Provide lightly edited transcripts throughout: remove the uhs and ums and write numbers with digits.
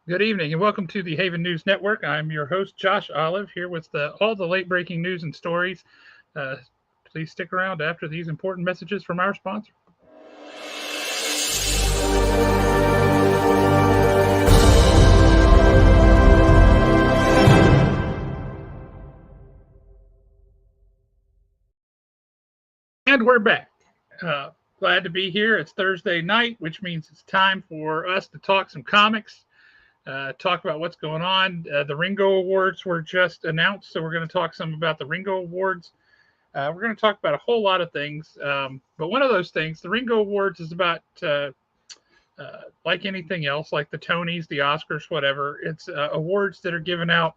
Good evening and welcome to the Haven News Network. I'm your host, Josh Olive, here with all the late breaking news and stories. Uh, Please stick around after these important messages from our sponsor. And we're back. Glad to be here. It's Thursday night, which means it's time for us to talk some comics, talk about what's going on. The Ringo Awards were just announced, so we're going to talk some about the Ringo Awards. We're going to talk about a whole lot of things, but one of those things, the Ringo Awards, is about like anything else, like the Tonys, the Oscars, whatever. It's awards that are given out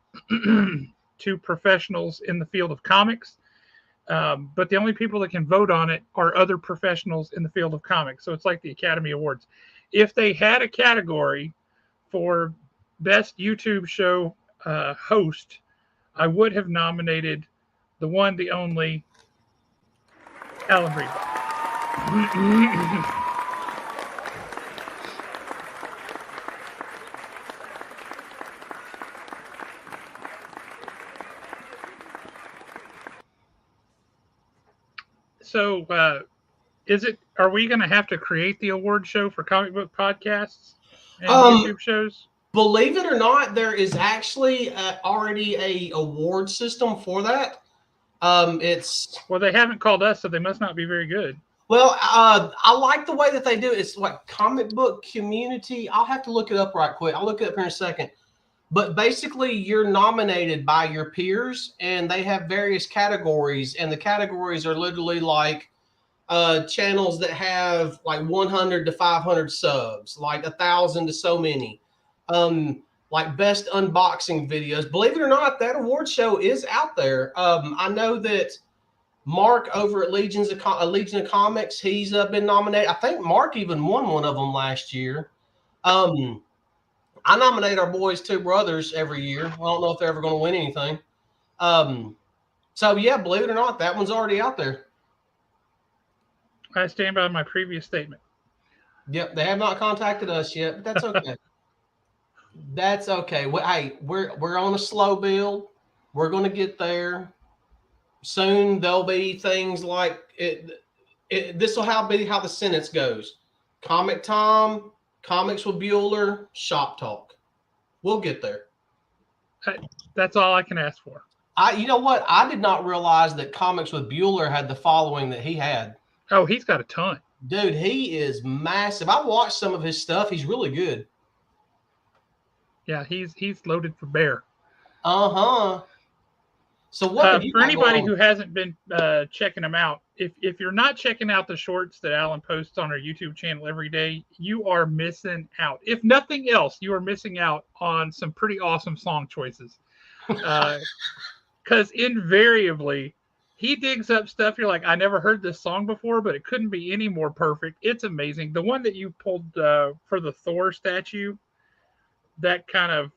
to professionals in the field of comics. But the only people that can vote on it are other professionals in the field of comics. So it's like the Academy Awards. If they had a category for best YouTube show host, I would have nominated the one, the only Alan Ringo. So, is it? Are we going to have to create the award show for comic book podcasts and Um, YouTube shows? Believe it or not, there is actually already a award system for that. It's Well, they haven't called us, so they must not be very good. I like the way that they do it. It's like comic book community. I'll have to look it up right quick. I'll look it up here in a second. But basically, you're nominated by your peers, and they have various categories, and the categories are literally like channels that have like 100 to 500 subs, like 1,000 to so many, like best unboxing videos. Believe it or not, that award show is out there. I know that Mark over at Legion of Comics, he's been nominated. I think Mark even won one of them last year. Um, I nominate our boys Two Brothers every year. I don't know if they're ever going to win anything. Um, so yeah, believe it or not, that one's already out there. I stand by my previous statement. Yep, they have not contacted us yet, but that's okay. That's okay. Hey, we're on a slow build. We're going to get there soon. There'll be things like this will be how the sentence goes. Comic Tom, comics with Bueller, shop talk. We'll get there. I, that's all I can ask for. You know what? I did not realize that comics with Bueller had the following that he had. Oh, he's got a ton. Dude, he is massive. I watched some of his stuff. He's really good. Yeah, he's loaded for bear. Uh huh. So what have you For got going anybody on? who hasn't been checking them out, if you're not checking out the shorts that Alan posts on our YouTube channel every day, you are missing out. If nothing else, you are missing out on some pretty awesome song choices. Because invariably, he digs up stuff. You're like, I never heard this song before, but it couldn't be any more perfect. It's amazing. The one that you pulled for the Thor statue, that kind of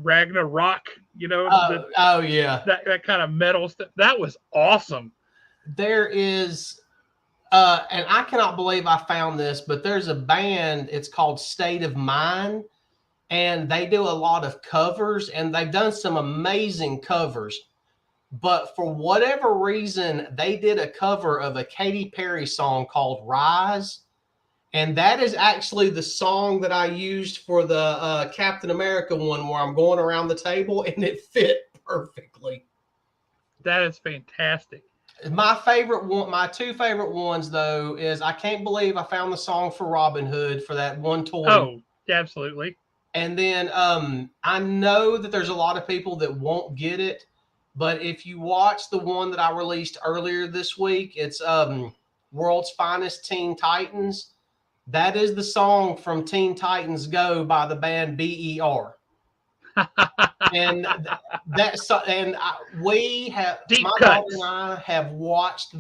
Ragnarok, Oh yeah. that kind of metal stuff. That was awesome. There is and I cannot believe I found this, but there's a band, it's called State of Mind, and they do a lot of covers, and they've done some amazing covers. But for whatever reason, they did a cover of a Katy Perry song called Rise. And that is actually the song that I used for the Captain America one where I'm going around the table, and it fit perfectly. That is fantastic. My favorite one, my two favorite ones though, is I can't believe I found the song for Robin Hood for that one toy. Oh, absolutely. And then I know that there's a lot of people that won't get it, but if you watch the one that I released earlier this week, it's World's Finest Teen Titans. That is the song from Teen Titans Go by the band BER. And we have, Deep my daughter and cuts. I have watched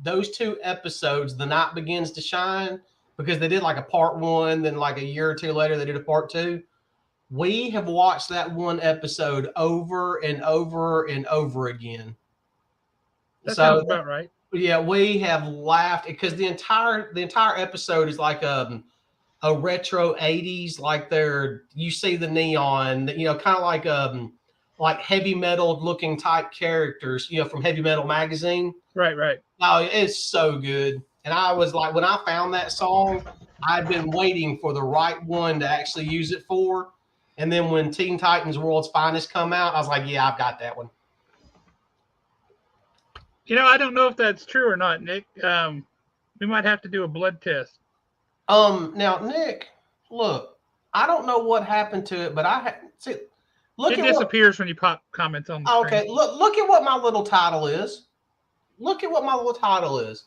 those two episodes, The Night Begins to Shine, because they did like a part one, then like a year or two later they did a part two. We have watched that one episode over and over and over again. That sounds So about right. yeah, we have laughed because the entire episode is like a a retro 80s, like you see the neon, kind of like heavy metal looking type characters, from Heavy Metal Magazine. Right. Oh, it's so good. And I was like, when I found that song, I'd been waiting for the right one to actually use it for. And then when Teen Titans World's Finest come out, I was like, yeah, I've got that one. I don't know if that's true or not, Nick. We might have to do a blood test. Now, Nick, look, I don't know what happened to it, but see. It disappears when you pop comments on the screen. Okay, look at what my little title is. Look at what my little title is.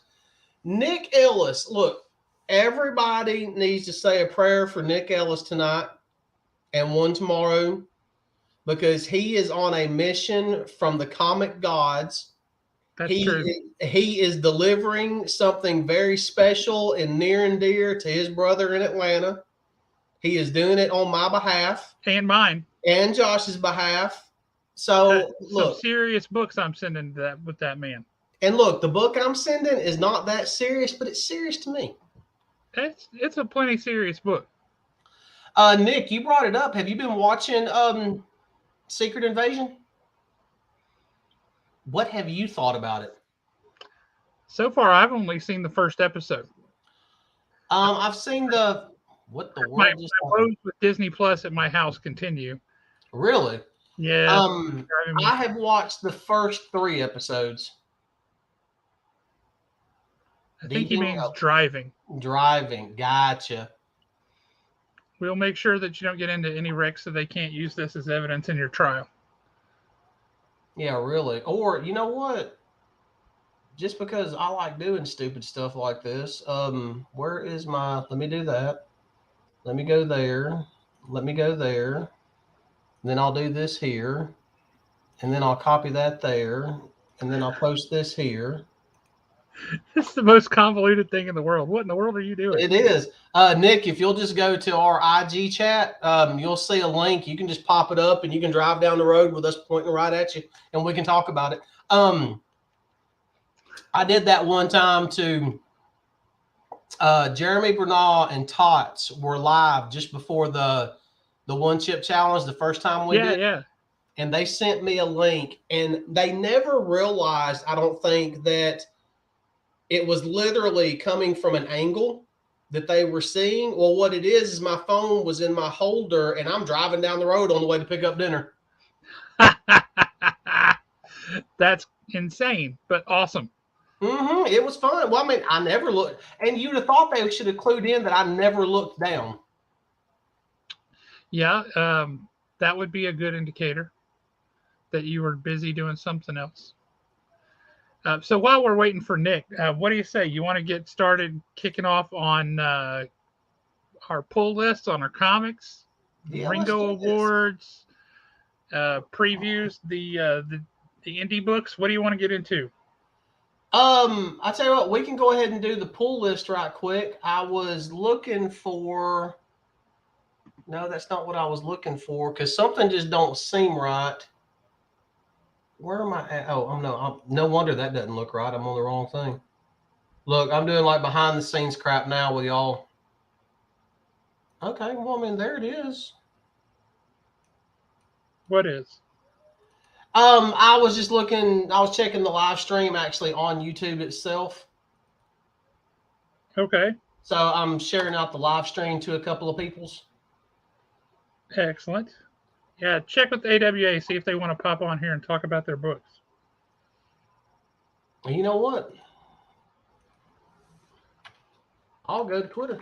Nick Ellis. Look, everybody needs to say a prayer for Nick Ellis tonight and one tomorrow, because he is on a mission from the comic gods. That's true. He is delivering something very special and near and dear to his brother in Atlanta. He is doing it on my behalf. And mine. And Josh's behalf. So look, some serious books I'm sending with that man. And look, the book I'm sending is not that serious, but it's serious to me. It's a plenty serious book. Nick, you brought it up. Have you been watching Secret Invasion? What have you thought about it? So far, I've only seen the first episode. I've seen what the world my woes with Disney Plus at my house continue. Really? Yeah. I have watched the first 3 episodes. I think he means driving. Driving. Gotcha. We'll make sure that you don't get into any wrecks so they can't use this as evidence in your trial. Yeah, really. Or, you know what? Just because I like doing stupid stuff like this, where is let me do that. Let me go there. Let me go there. Then I'll do this here. And then I'll copy that there. And then I'll post this here. It's the most convoluted thing in the world. What in the world are you doing? It is. Nick, if you'll just go to our IG chat, you'll see a link. You can just pop it up and you can drive down the road with us pointing right at you and we can talk about it. I did that one time to Jeremy Bernal and Tots were live just before the one chip challenge, the first time we did. Yeah. And they sent me a link and they never realized, I don't think, that it was literally coming from an angle that they were seeing. Well, what it is my phone was in my holder and I'm driving down the road on the way to pick up dinner. That's insane, but awesome. Mm-hmm. It was fun. Well, I mean, I never looked, and you'd have thought they should have clued in that I never looked down. Yeah, that would be a good indicator that you were busy doing something else. So while we're waiting for Nick, what do you say? You want to get started kicking off on our pull list on our comics, Ringo Awards, previews, the indie books? What do you want to get into? I tell you what, we can go ahead and do the pull list right quick. I was looking for. No, that's not what I was looking for because something just don't seem right. Where am I at? Oh, no wonder that doesn't look right. I'm on the wrong thing. Look, I'm doing like behind the scenes crap now with y'all. Okay, well, I mean, there it is. What is? I was just looking. I was checking the live stream actually on YouTube itself. Okay. So I'm sharing out the live stream to a couple of peoples. Excellent. Yeah, check with the AWA, see if they want to pop on here and talk about their books. You know what? I'll go to Twitter.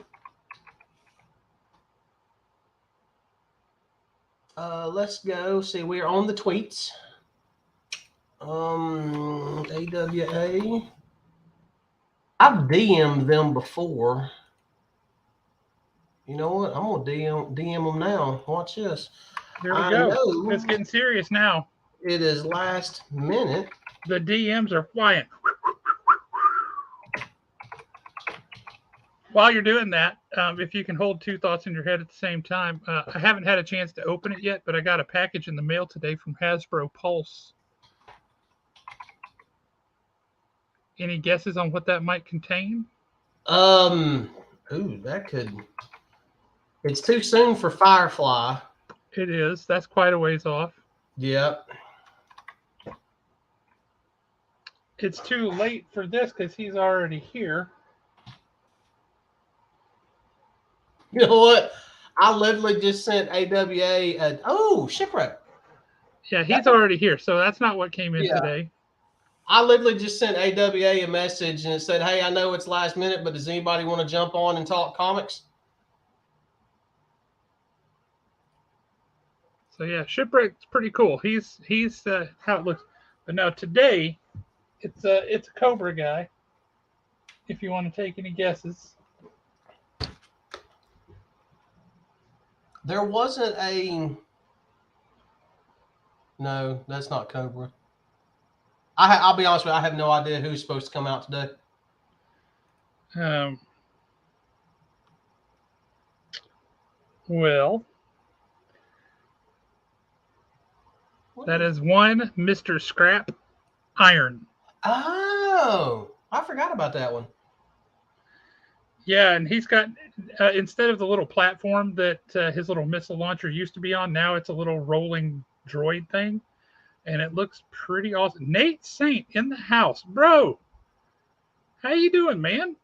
Let's go. See, we're on the tweets. AWA. I've DM'd them before. You know what? I'm gonna DM them now. Watch this. Here we go. It's getting serious now. It is last minute. The DMs are flying. While you're doing that, if you can hold 2 thoughts in your head at the same time, I haven't had a chance to open it yet, but I got a package in the mail today from Hasbro Pulse. Any guesses on what that might contain? Ooh, that could. It's too soon for Firefly. It is. That's quite a ways off. Yep. It's too late for this because he's already here. You know what? I literally just sent AWA Shipwreck. Yeah, he's already here, so that's not what came in today. I literally just sent AWA a message and it said, hey, I know it's last minute, but does anybody want to jump on and talk comics? So yeah, Shipwreck's pretty cool. He's how it looks. But now today, it's a Cobra guy. If you want to take any guesses. There wasn't a... No, that's not Cobra. I'll be honest with you, I have no idea who's supposed to come out today. Well, that is one Mr. Scrap Iron. Oh, I forgot about that one. Yeah, and he's got, instead of the little platform that his little missile launcher used to be on, now it's a little rolling droid thing. And it looks pretty awesome. Nate Saint in the house. Bro, how you doing, man?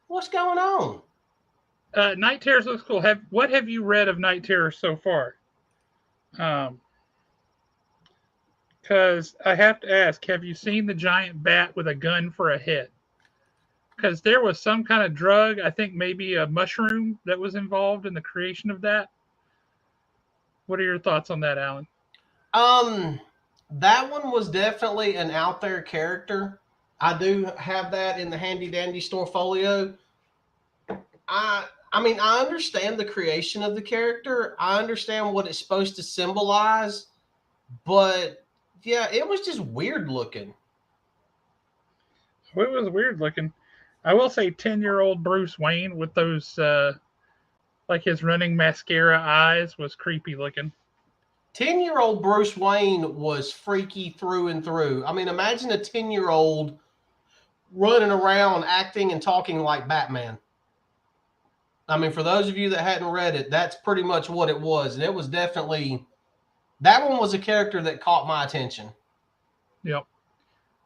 What's going on? Night Terrors looks cool. What have you read of Night Terrors so far? Because I have to ask, have you seen the giant bat with a gun for a head? Because there was some kind of drug, I think maybe a mushroom that was involved in the creation of that. What are your thoughts on that, Alan? That one was definitely an out there character. I do have that in the handy dandy store folio. I mean, I understand the creation of the character. I understand what it's supposed to symbolize, but yeah, it was just weird looking. It was weird looking. I will say 10-year-old Bruce Wayne with those, like his running mascara eyes was creepy looking. 10-year-old Bruce Wayne was freaky through and through. I mean, imagine a 10-year-old running around acting and talking like Batman. I mean, for those of you that hadn't read it, that's pretty much what it was. And it was definitely, that one was a character that caught my attention. Yep.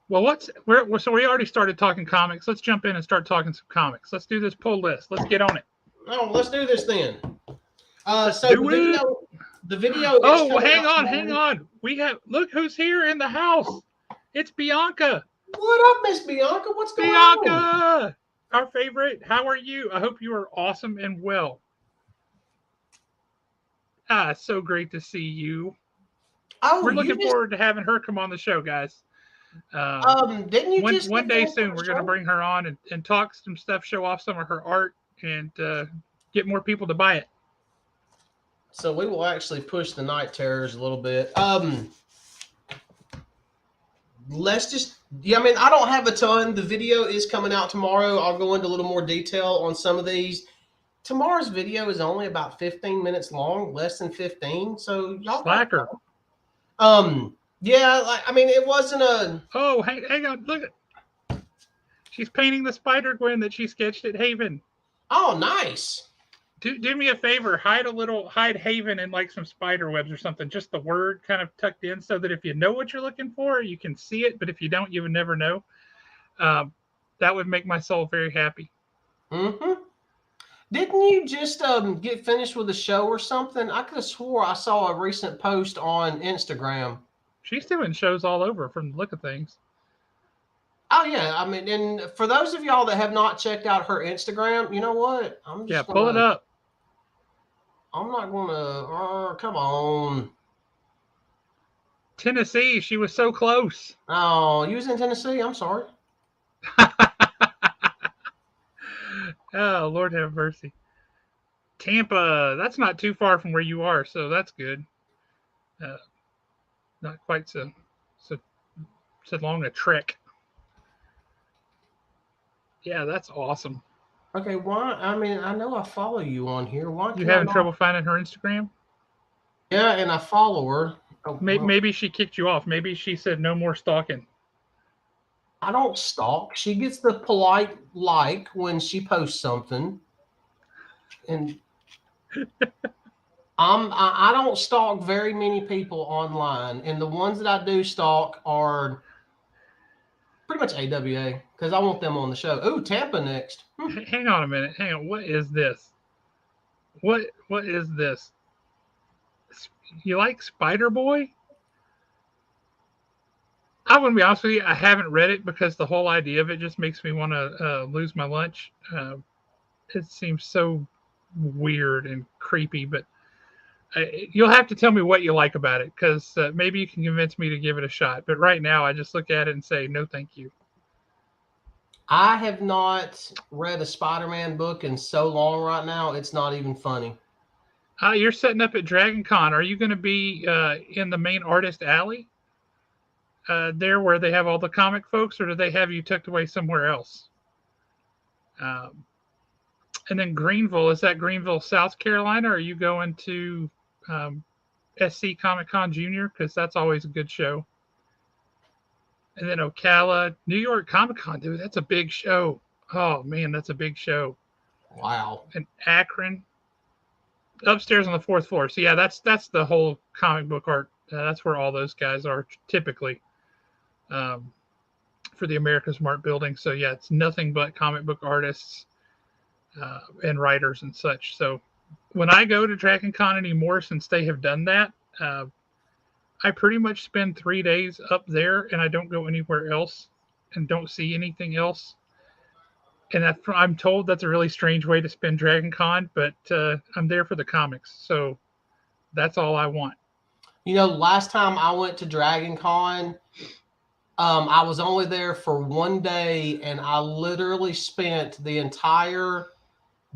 Well, so we already started talking comics. Let's jump in and start talking some comics. Let's do this pull list. Let's get on it. Oh, let's do this then. The video. Oh, hang on. Look who's here in the house. It's Bianca. What up, Miss Bianca? What's going on? Bianca, our favorite. How are you? I hope you are awesome and well. So great to see you. Oh, we're looking forward to having her come on the show, guys. Didn't you one day soon we're going to bring her on and talk some stuff, show off some of her art, and get more people to buy it. So we will actually push the Night Terrors a little bit. Let's just, I mean, I don't have a ton. The video is coming out tomorrow. I'll go into a little more detail on some of these. Tomorrow's video is only about 15 minutes long, less than 15. So y'all slacker. Yeah, I mean, it wasn't a. Oh, hang on, look at. She's painting the Spider-Gwen that she sketched at Haven. Oh, nice. Do me a favor, hide Haven in like some spider webs or something, just the word kind of tucked in so that if you know what you're looking for, you can see it. But if you don't, you would never know. That would make my soul very happy. Mm-hmm. Didn't you just get finished with a show or something? I could have swore I saw a recent post on Instagram. She's doing shows all over from the look of things. Oh, yeah. I mean, and for those of y'all that have not checked out her Instagram, you know what? Pull it up. I'm not going to. Come on. Tennessee. She was so close. Oh, you was in Tennessee? I'm sorry. Oh, Lord have mercy. Tampa. That's not too far from where you are, so that's good. Not quite so long a trek. Yeah, that's awesome. Okay, why? I mean, I know I follow you on here. Why? You having trouble finding her Instagram? Yeah, and I follow her. Oh, maybe she kicked you off. Maybe she said no more stalking. I don't stalk. She gets the polite like when she posts something. And I don't stalk very many people online, and the ones that I do stalk are pretty much AWA because I want them on the show. Ooh, Tampa next. Hang on a minute. Hang on. What is this? What is this? You like Spider Boy? I'm gonna be honest with you. I haven't read it because the whole idea of it just makes me want to lose my lunch. It seems so weird and creepy, but you'll have to tell me what you like about it because maybe you can convince me to give it a shot. But right now, I just look at it and say no, thank you. I have not read a Spider-Man book in so long right now. It's not even funny. You're setting up at Dragon Con. Are you going to be in the main artist alley there where they have all the comic folks, or do they have you tucked away somewhere else? Um, and then Greenville, is that Greenville, South Carolina? Or are you going to um, SC Comic Con Junior? Because that's always a good show. And then Ocala, New York Comic Con, dude, that's a big show. Oh man, that's a big show. Wow. And Akron, upstairs on the fourth floor. So yeah, that's the whole comic book art. That's where all those guys are typically um, for the America's Mart building. So yeah, it's nothing but comic book artists and writers and such. So when I go to Dragon Con anymore, since they have done that, I pretty much spend 3 days up there and I don't go anywhere else and don't see anything else. And I'm told that's a really strange way to spend Dragon Con, but I'm there for the comics. So that's all I want. Last time I went to Dragon Con, I was only there for one day, and I literally spent the entire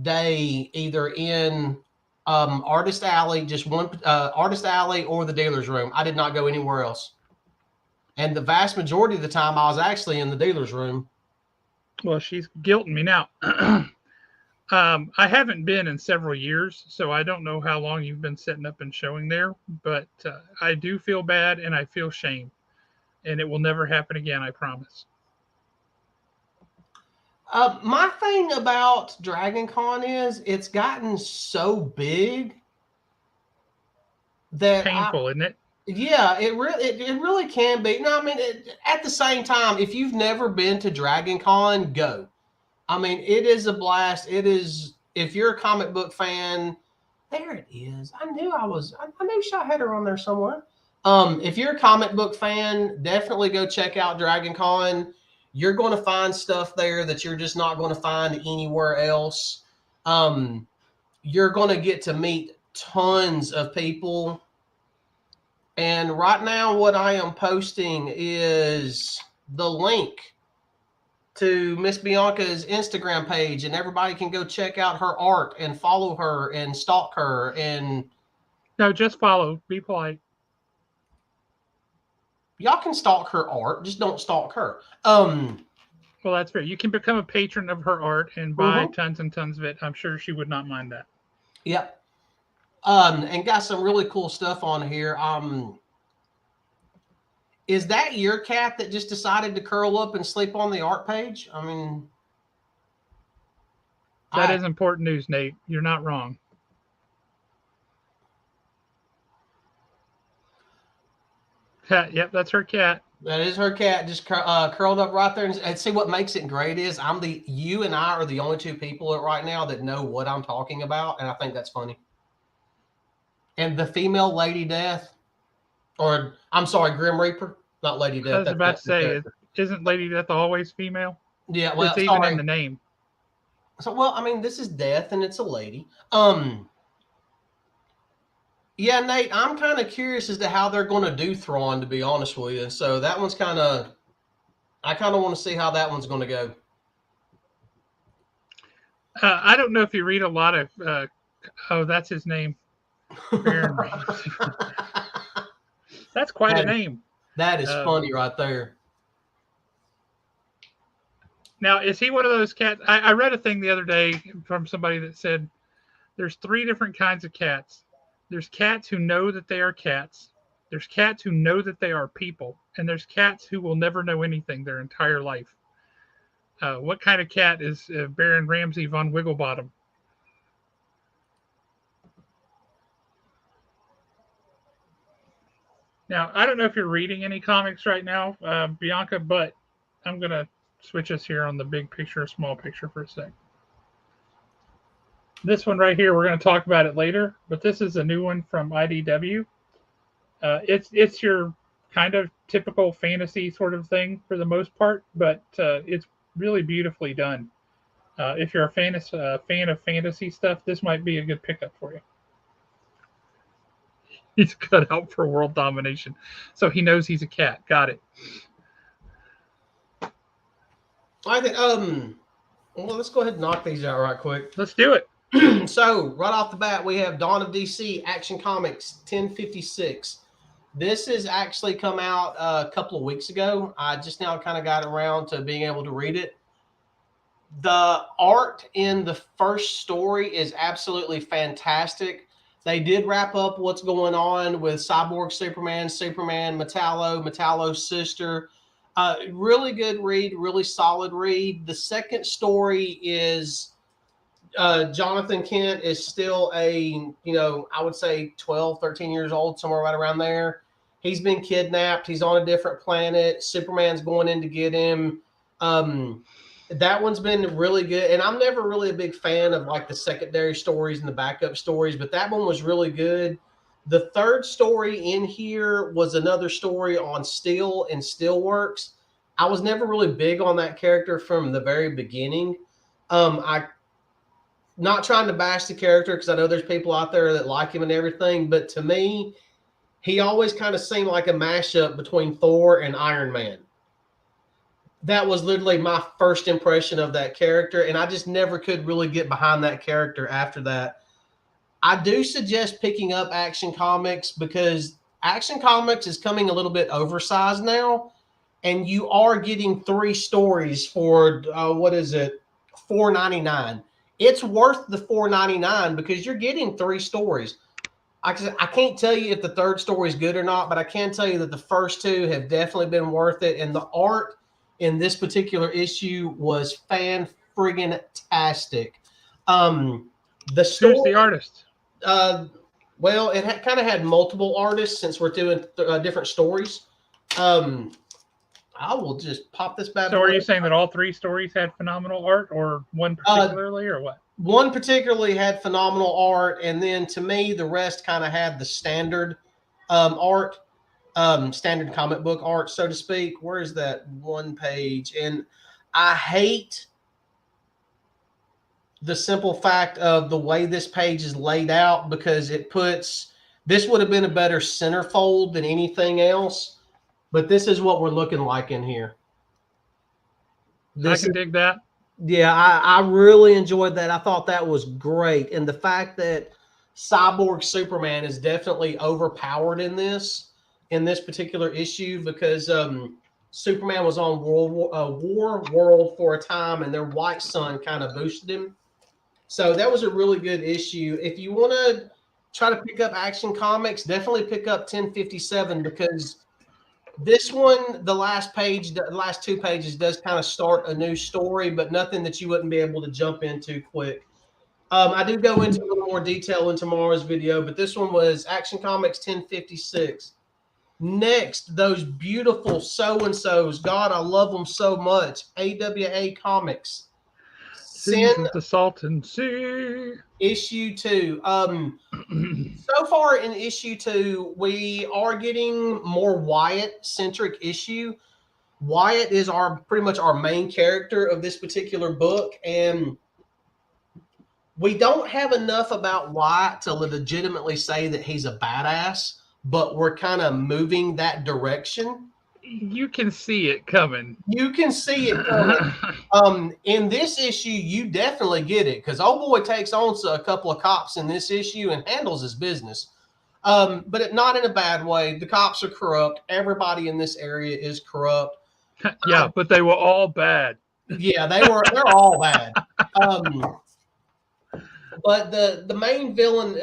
day either in Artist Alley, just one Artist Alley, or the dealer's room. I did not go anywhere else. And the vast majority of the time, I was actually in the dealer's room. Well, she's guilting me now. I haven't been in several years, so I don't know how long you've been setting up and showing there, but I do feel bad and I feel shame. And it will never happen again, I promise. My thing about Dragon Con is it's gotten so big that Painful, isn't it? yeah, it really can be. No, I mean, at the same time, if you've never been to Dragon Con, go. I mean, it is a blast. It is, if you're a comic book fan, there it is. I knew I had her on there somewhere. If you're a comic book fan, definitely go check out Dragon Con. You're going to find stuff there that you're just not going to find anywhere else. You're going to get to meet tons of people. And right now, what I am posting is the link to Miss Bianca's Instagram page, and everybody can go check out her art and follow her and stalk her. And no, just follow. Be polite. Y'all can stalk her art, just don't stalk her. Well, that's fair. You can become a patron of her art and buy tons and tons of it. I'm sure she would not mind that. Yep. And got some really cool stuff on here. Is that your cat that just decided to curl up and sleep on the art page? I mean, that is important news, Nate. You're not wrong. Cat. Yep, that's her cat. That is her cat, just curled up right there. And see, what makes it great is you and I are the only two people right now that know what I'm talking about, and I think that's funny. And the female Lady Death, or I'm sorry, Grim Reaper, not Lady Death. I was about to say, isn't Lady Death always female? Yeah, well, it's even in the name. So, well, I mean, this is Death, and it's a lady. Yeah, Nate, I'm kind of curious as to how they're going to do Thrawn, to be honest with you. So that one's I kind of want to see how that one's going to go. I don't know if you read a lot of, that's his name. That's quite a name. That is funny right there. Now, is he one of those cats? I read a thing the other day from somebody that said there's 3 different kinds of cats. There's cats who know that they are cats. There's cats who know that they are people. And there's cats who will never know anything their entire life. What kind of cat is Baron Ramsay von Wigglebottom? Now, I don't know if you're reading any comics right now, Bianca, but I'm going to switch us here on the big picture, small picture for a sec. This one right here, we're going to talk about it later, but this is a new one from IDW. It's your kind of typical fantasy sort of thing for the most part, but it's really beautifully done. If you're a fan of fantasy stuff, this might be a good pickup for you. He's cut out for world domination, so he knows he's a cat. Got it. I think well, let's go ahead and knock these out right quick. Let's do it. So right off the bat, we have Dawn of DC Action Comics 1056. This has actually come out a couple of weeks ago. I just now kind of got around to being able to read it. The art in the first story is absolutely fantastic. They did wrap up what's going on with Cyborg Superman, Metallo's sister. Really good read, really solid read. The second story is Jonathan Kent is still I would say 12, 13 years old, somewhere right around there. He's been kidnapped. He's on a different planet. Superman's going in to get him. That one's been really good. And I'm never really a big fan of like the secondary stories and the backup stories, but that one was really good. The third story in here was another story on Steel and Steelworks. I was never really big on that character from the very beginning. I not trying to bash the character because I know there's people out there that like him and everything, but to me, he always kind of seemed like a mashup between Thor and Iron Man. That was literally my first impression of that character, and I just never could really get behind that character after that. I do suggest picking up Action Comics because Action Comics is coming a little bit oversized now, and you are getting 3 stories for $4.99. It's worth the $4.99 because you're getting 3 stories. I can't tell you if the third story is good or not, but I can tell you that the first 2 have definitely been worth it, and the art in this particular issue was fan-friggin-tastic. The story, who's the artist? Well, it kind of had multiple artists since we're doing different stories. I will just pop this back. So are you saying that all 3 stories had phenomenal art, or one particularly, or what? One particularly had phenomenal art, and then to me, the rest kind of had the standard art. Standard comic book art, so to speak. Where is that one page? And I hate the simple fact of the way this page is laid out because this would have been a better centerfold than anything else. But this is what we're looking like in here. I can dig that. Yeah, I really enjoyed that. I thought that was great. And the fact that Cyborg Superman is definitely overpowered in this particular issue because Superman was on War World for a time, and their white sun kind of boosted him. So that was a really good issue. If you want to try to pick up Action Comics, definitely pick up 1057 because this one, the last 2 pages does kind of start a new story, but nothing that you wouldn't be able to jump into quick. I do go into a little more detail in tomorrow's video, but this one was Action Comics 1056. Next, those beautiful so-and-sos. God, I love them so much. AWA Comics. Sin of the Salton Sea. Issue 2. So far in issue 2, we are getting more Wyatt-centric issue. Wyatt is pretty much our main character of this particular book, and we don't have enough about Wyatt to legitimately say that he's a badass. But we're kind of moving that direction. You can see it coming. You can see it coming. In this issue, you definitely get it because old boy takes on a couple of cops in this issue and handles his business. But not in a bad way. The cops are corrupt. Everybody in this area is corrupt. Yeah, but they were all bad. Yeah, they're all bad. But the main villain,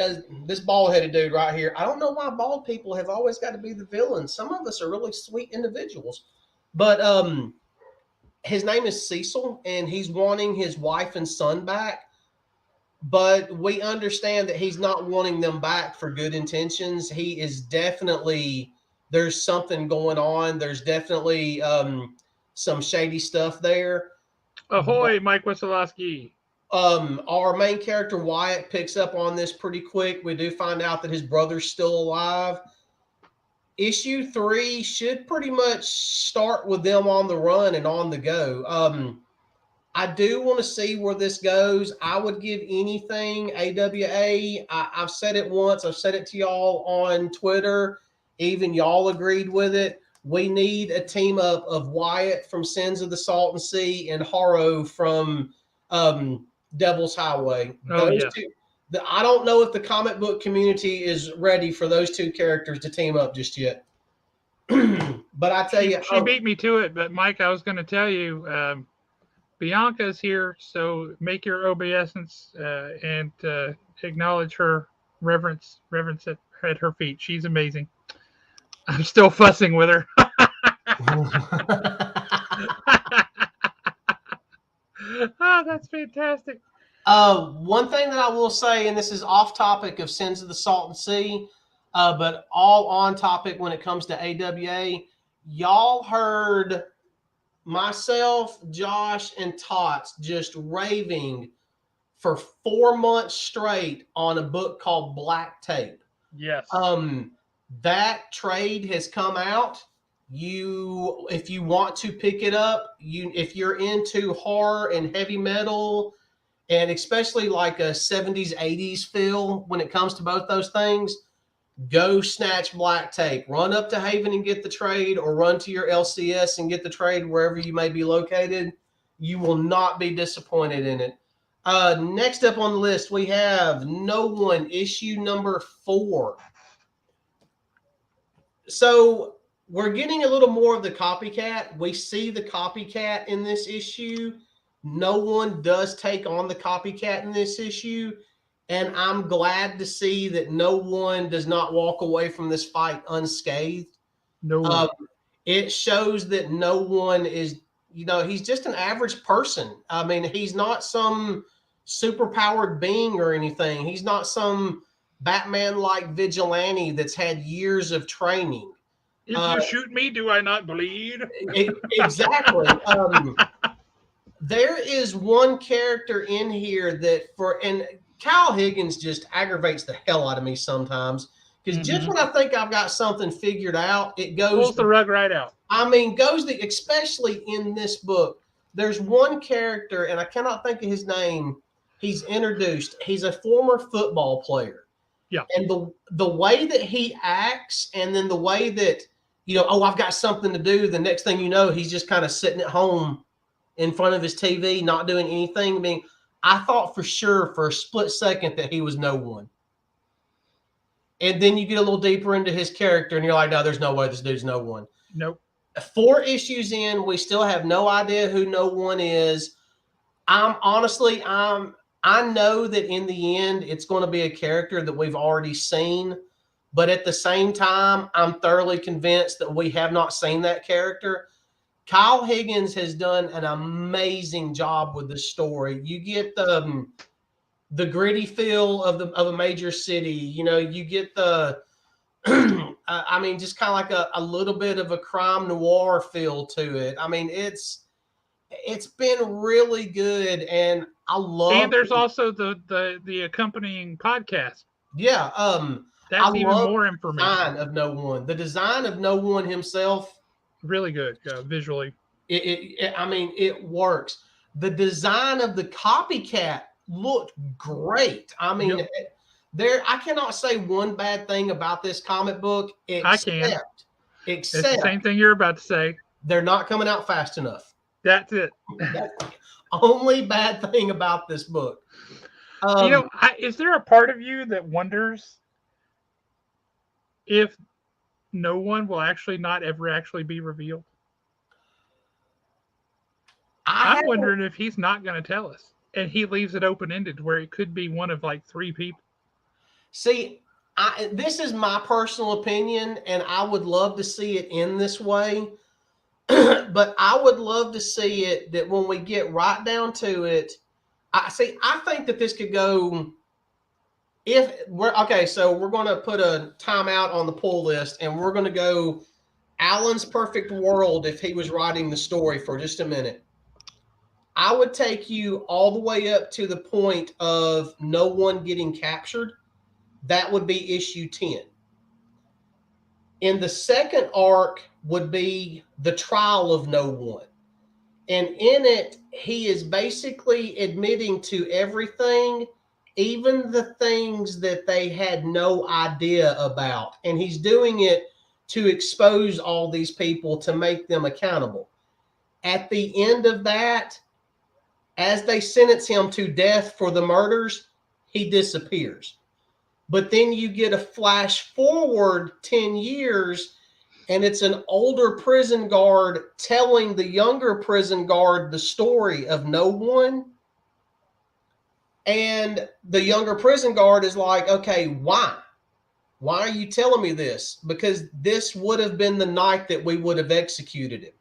this bald-headed dude right here, I don't know why bald people have always got to be the villain. Some of us are really sweet individuals. But his name is Cecil, and he's wanting his wife and son back. But we understand that he's not wanting them back for good intentions. He is definitely there's something going on. There's definitely some shady stuff there. Ahoy, Mike Wasilowski. Our main character Wyatt picks up on this pretty quick. We do find out that his brother's still alive. Issue 3 should pretty much start with them on the run and on the go. I do want to see where this goes. I would give anything AWA. I've said it once. I've said it to y'all on Twitter. Even y'all agreed with it. We need a team up of Wyatt from Sins of the Salton Sea and Harrow from Devil's Highway. Oh, Those yeah. two. I don't know if the comic book community is ready for those two characters to team up just yet. But I tell you, she beat me to it. But Mike, I was going to tell you, Bianca's here, so make your obeisance and acknowledge her reverence at her feet. She's amazing. I'm still fussing with her. Oh, that's fantastic. One thing that I will say, and this is off topic of Sins of the Salton Sea, but all on topic when it comes to AWA. Y'all heard myself, Josh, and Tots just raving for 4 months straight on a book called Black Tape. Yes. That trade has come out. If you want to pick it up, if you're into horror and heavy metal, and especially like a 70s, 80s feel when it comes to both those things, go snatch Black Tape. Run up to Haven and get the trade, or run to your LCS and get the trade wherever you may be located. You will not be disappointed in it. Next up on the list, we have No One, issue number 4. So we're getting a little more of the copycat. We see the copycat in this issue. No One does take on the copycat in this issue. And I'm glad to see that No One does not walk away from this fight unscathed. No. It shows that No One is, he's just an average person. I mean, he's not some superpowered being or anything. He's not some Batman-like vigilante that's had years of training. If you shoot me, do I not bleed? Exactly. There is one character in here and Kyle Higgins just aggravates the hell out of me sometimes, because just when I think I've got something figured out, it pulls the rug right out. I mean, especially in this book, there's one character, and I cannot think of his name. He's introduced. He's a former football player. Yeah. And the way that he acts, and then the way that, I've got something to do. The next thing you know, he's just kind of sitting at home in front of his TV, not doing anything. I mean, I thought for sure for a split second that he was No One. And then you get a little deeper into his character and you're like, no, there's no way this dude's No One. Nope. 4 issues in, we still have no idea who No One is. I know that in the end, it's going to be a character that we've already seen. But at the same time, I'm thoroughly convinced that we have not seen that character. Kyle Higgins has done an amazing job with the story. You get the gritty feel of a major city. You get the, just kind of like a little bit of a crime noir feel to it. I mean, it's been really good, and I love. And there's also the accompanying podcast. Yeah, that's even more information. Design of No One. The design of No One himself, really good visually. It works. The design of the copycat looked great. I mean, yep. I cannot say one bad thing about this comic book. Except it's the same thing you're about to say. They're not coming out fast enough. That's it. That's the only bad thing about this book. Is there a part of you that wonders if No One will actually not ever actually be revealed? I'm wondering if he's not going to tell us, and he leaves it open-ended where it could be one of like 3 people. See, this is my personal opinion, and I would love to see it in this way. But I would love to see it that when we get right down to it, I think that this could go if we're okay, so we're going to put a timeout on the pull list, and we're going to go Alan's perfect world if he was writing the story for just a minute. I would take you all the way up to the point of no one getting captured. That would be issue 10. In the second arc would be the trial of no one. And in it, he is basically admitting to everything, even the things that they had no idea about. And he's doing it to expose all these people to make them accountable. At the end of that, as they sentence him to death for the murders, he disappears. But then you get a flash forward 10 years, and it's an older prison guard telling the younger prison guard the story of no one. And the younger prison guard is like, okay, why? Why are you telling me this? Because this would have been the night that we would have executed him.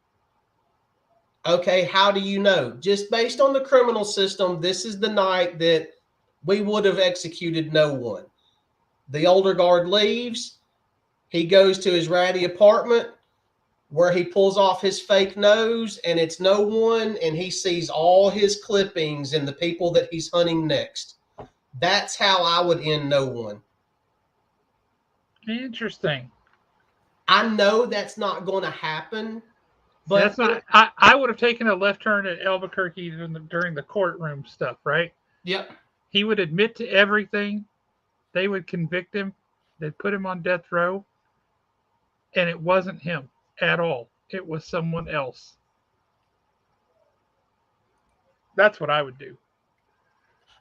Okay, how do you know? Just based on the criminal system, this is the night that we would have executed no one. The older guard leaves. He goes to his ratty apartment where he pulls off his fake nose, and it's no one, and he sees all his clippings and the people that he's hunting next. That's how I would end no one. Interesting. I know that's not going to happen. But that's not. I would have taken a left turn at Albuquerque during the courtroom stuff, right? Yep. He would admit to everything. They would convict him. They'd put him on death row. And it wasn't him at all. It was someone else. That's what I would do.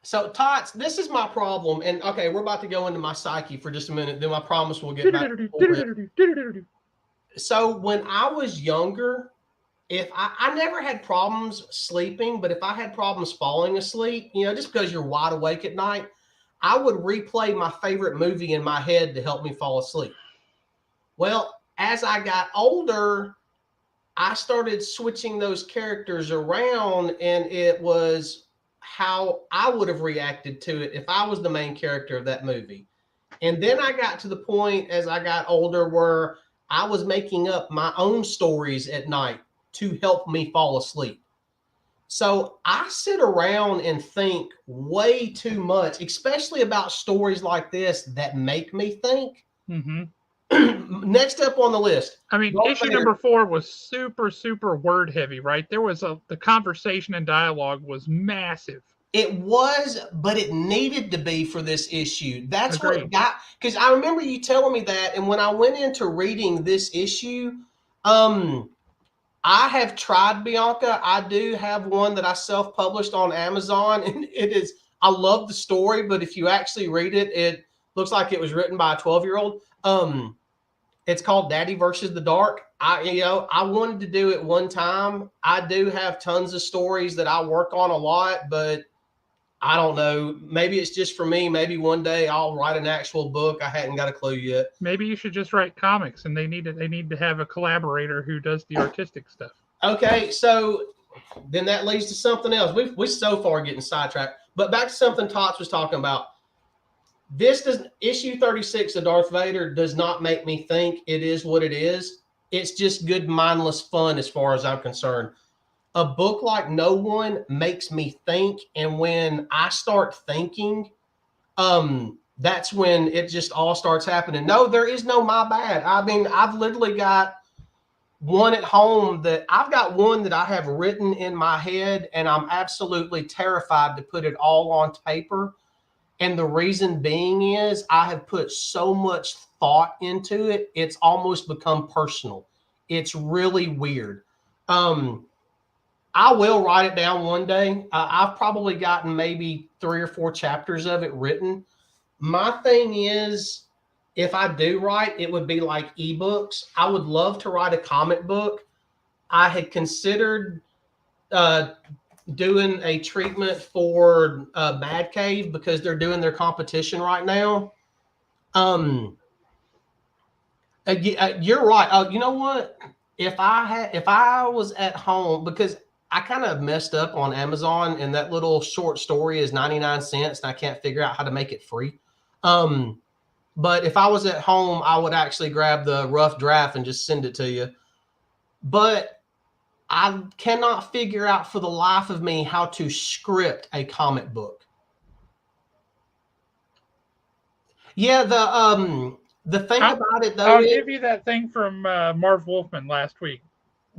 So, Tots, this is my problem. And, okay, we're about to go into my psyche for just a minute. Then I promise we'll get back to it. So, when I was younger, if I never had problems sleeping, but if I had problems falling asleep, just because you're wide awake at night, I would replay my favorite movie in my head to help me fall asleep. Well, as I got older, I started switching those characters around, and it was how I would have reacted to it if I was the main character of that movie. And then I got to the point as I got older where I was making up my own stories at night to help me fall asleep. So I sit around and think way too much, especially about stories like this that make me think. Mm-hmm. Next up on the list. I mean, issue number 4 was super, super word heavy, right? There was the conversation and dialogue was massive. It was, but it needed to be for this issue. That's Agreed. What got, because I remember you telling me that. And when I went into reading this issue, I have tried, Bianca. I do have one that I self-published on Amazon, and it is, I love the story, but if you actually read it, it looks like it was written by a 12-year-old. It's called Daddy versus the Dark. I wanted to do it one time. I do have tons of stories that I work on a lot, but I don't know. Maybe it's just for me. Maybe one day I'll write an actual book. I hadn't got a clue yet. Maybe you should just write comics, and they need to have a collaborator who does the artistic stuff. Okay, so then that leads to something else. We're so far getting sidetracked. But back to something Tots was talking about. Issue 36 of Darth Vader does not make me think. It is what it is. It's just good, mindless fun as far as I'm concerned. A book like No One makes me think, and when I start thinking, that's when it just all starts happening. No, there is no my bad. I mean, I've literally got one at home that I have written in my head, and I'm absolutely terrified to put it all on paper. And the reason being is I have put so much thought into it. It's almost become personal. It's really weird. I will write it down one day. I've probably gotten maybe 3 or 4 chapters of it written. My thing is, if I do write, it would be like ebooks. I would love to write a comic book. I had considered doing a treatment for Bad Cave because they're doing their competition right now. You're right. You know what? If I was at home, because I kind of messed up on Amazon, and that little short story is 99 cents, and I can't figure out how to make it free. But if I was at home, I would actually grab the rough draft and just send it to you. But I cannot figure out for the life of me how to script a comic book. Yeah, the thing about it though I'll is, give you that thing from Marv Wolfman last week.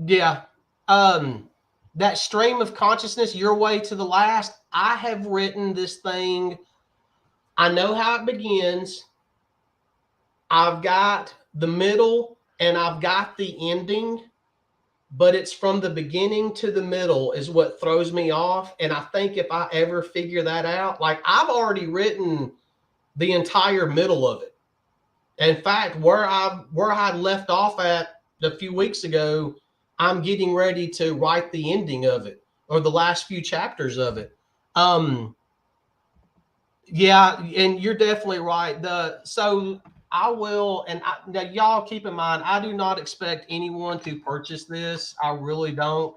yeah, that stream of consciousness, your way to the last. I have written this thing. I know how it begins. I've got the middle and I've got the ending, but it's from the beginning to the middle is what throws me off. And I think if I ever figure that out, like I've already written the entire middle of it. In fact, where I left off at a few weeks ago, I'm getting ready to write the ending of it or the last few chapters of it. Yeah, and you're definitely right. So I will, and now y'all keep in mind, I do not expect anyone to purchase this. I really don't.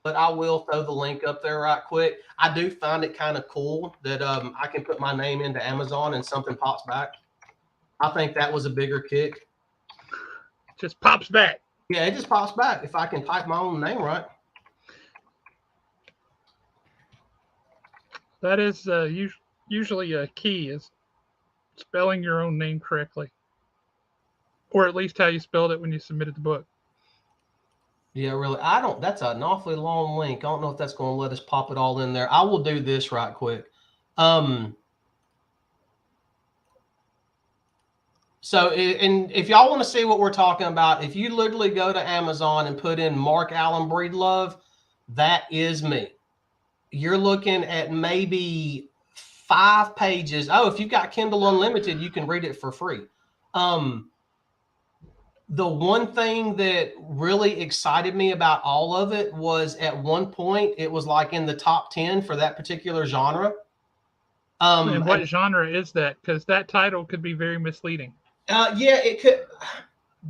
But I will throw the link up there right quick. I do find it kind of cool that I can put my name into Amazon and something pops back. I think that was a bigger kick. Just pops back. Yeah, it just pops back if I can type my own name right. That is usually a key, is spelling your own name correctly, or at least how you spelled it when you submitted the book. Yeah, really. That's an awfully long link. I don't know if that's going to let us pop it all in there. I will do this right quick. So, and if y'all want to see what we're talking about, if you literally go to Amazon and put in Mark Allen Breedlove, that is me. You're looking at maybe 5 pages. Oh, if you've got Kindle Unlimited, you can read it for free. The one thing that really excited me about all of it was at one point, it was like in the top 10 for that particular genre. And what genre is that? Because that title could be very misleading. Yeah, it could.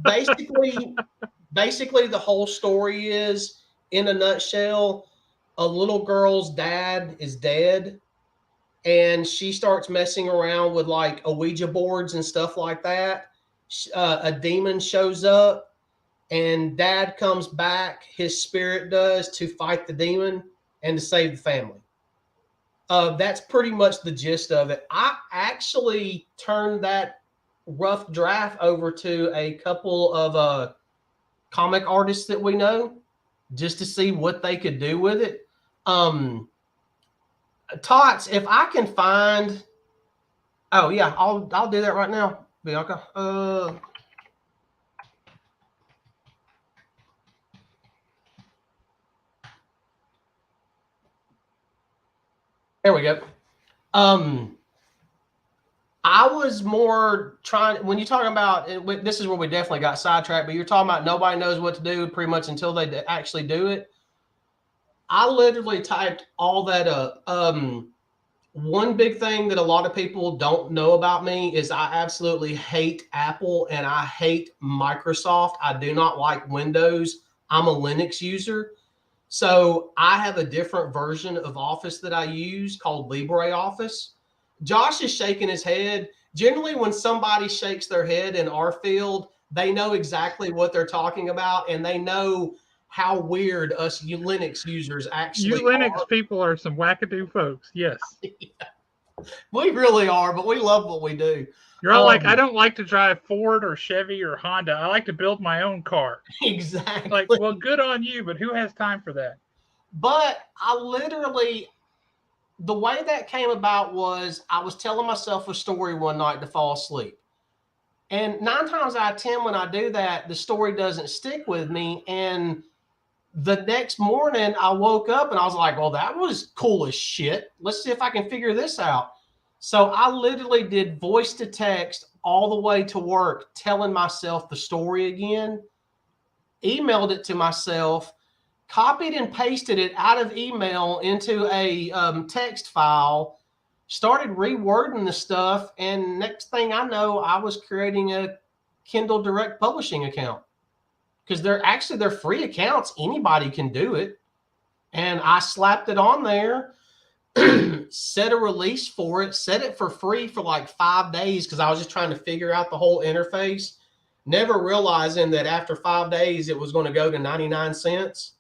Basically, the whole story is, in a nutshell, a little girl's dad is dead, and she starts messing around with like Ouija boards and stuff like that. A demon shows up, and dad comes back. His spirit does, to fight the demon and to save the family. That's pretty much the gist of it. I actually turned that rough draft over to a couple of comic artists that we know just to see what they could do with it. Tots, if I can find, oh yeah, I'll do that right now, Bianca. There we go. I was more trying, when you're talking about, this is where we definitely got sidetracked, but you're talking about nobody knows what to do pretty much until they actually do it. I literally typed all that up. One big thing that a lot of people don't know about me is I absolutely hate Apple and I hate Microsoft. I do not like Windows. I'm a Linux user. So I have a different version of Office that I use called LibreOffice. Josh is shaking his head. Generally, when somebody shakes their head in our field, they know exactly what they're talking about, and they know how weird us Linux users actually You Linux people are some wackadoo folks. Yes. Yeah. We really are, but we love what we do. You're all like, I don't like to drive Ford or Chevy or Honda. I like to build my own car. Exactly. Like, well, good on you, but who has time for that? But I literally, the way that came about was I was telling myself a story one night to fall asleep. And 9 times out of 10, when I do that, the story doesn't stick with me. And the next morning I woke up and I was like, well, that was cool as shit. Let's see if I can figure this out. So I literally did voice to text all the way to work, telling myself the story again, emailed it to myself, copied and pasted it out of email into a text file, started rewording the stuff. And next thing I know, I was creating a Kindle Direct Publishing account. Because they're free accounts. Anybody can do it. And I slapped it on there. set a release for it, set it for free for like 5 days because I was just trying to figure out the whole interface, never realizing that after 5 days it was going to go to 99 cents.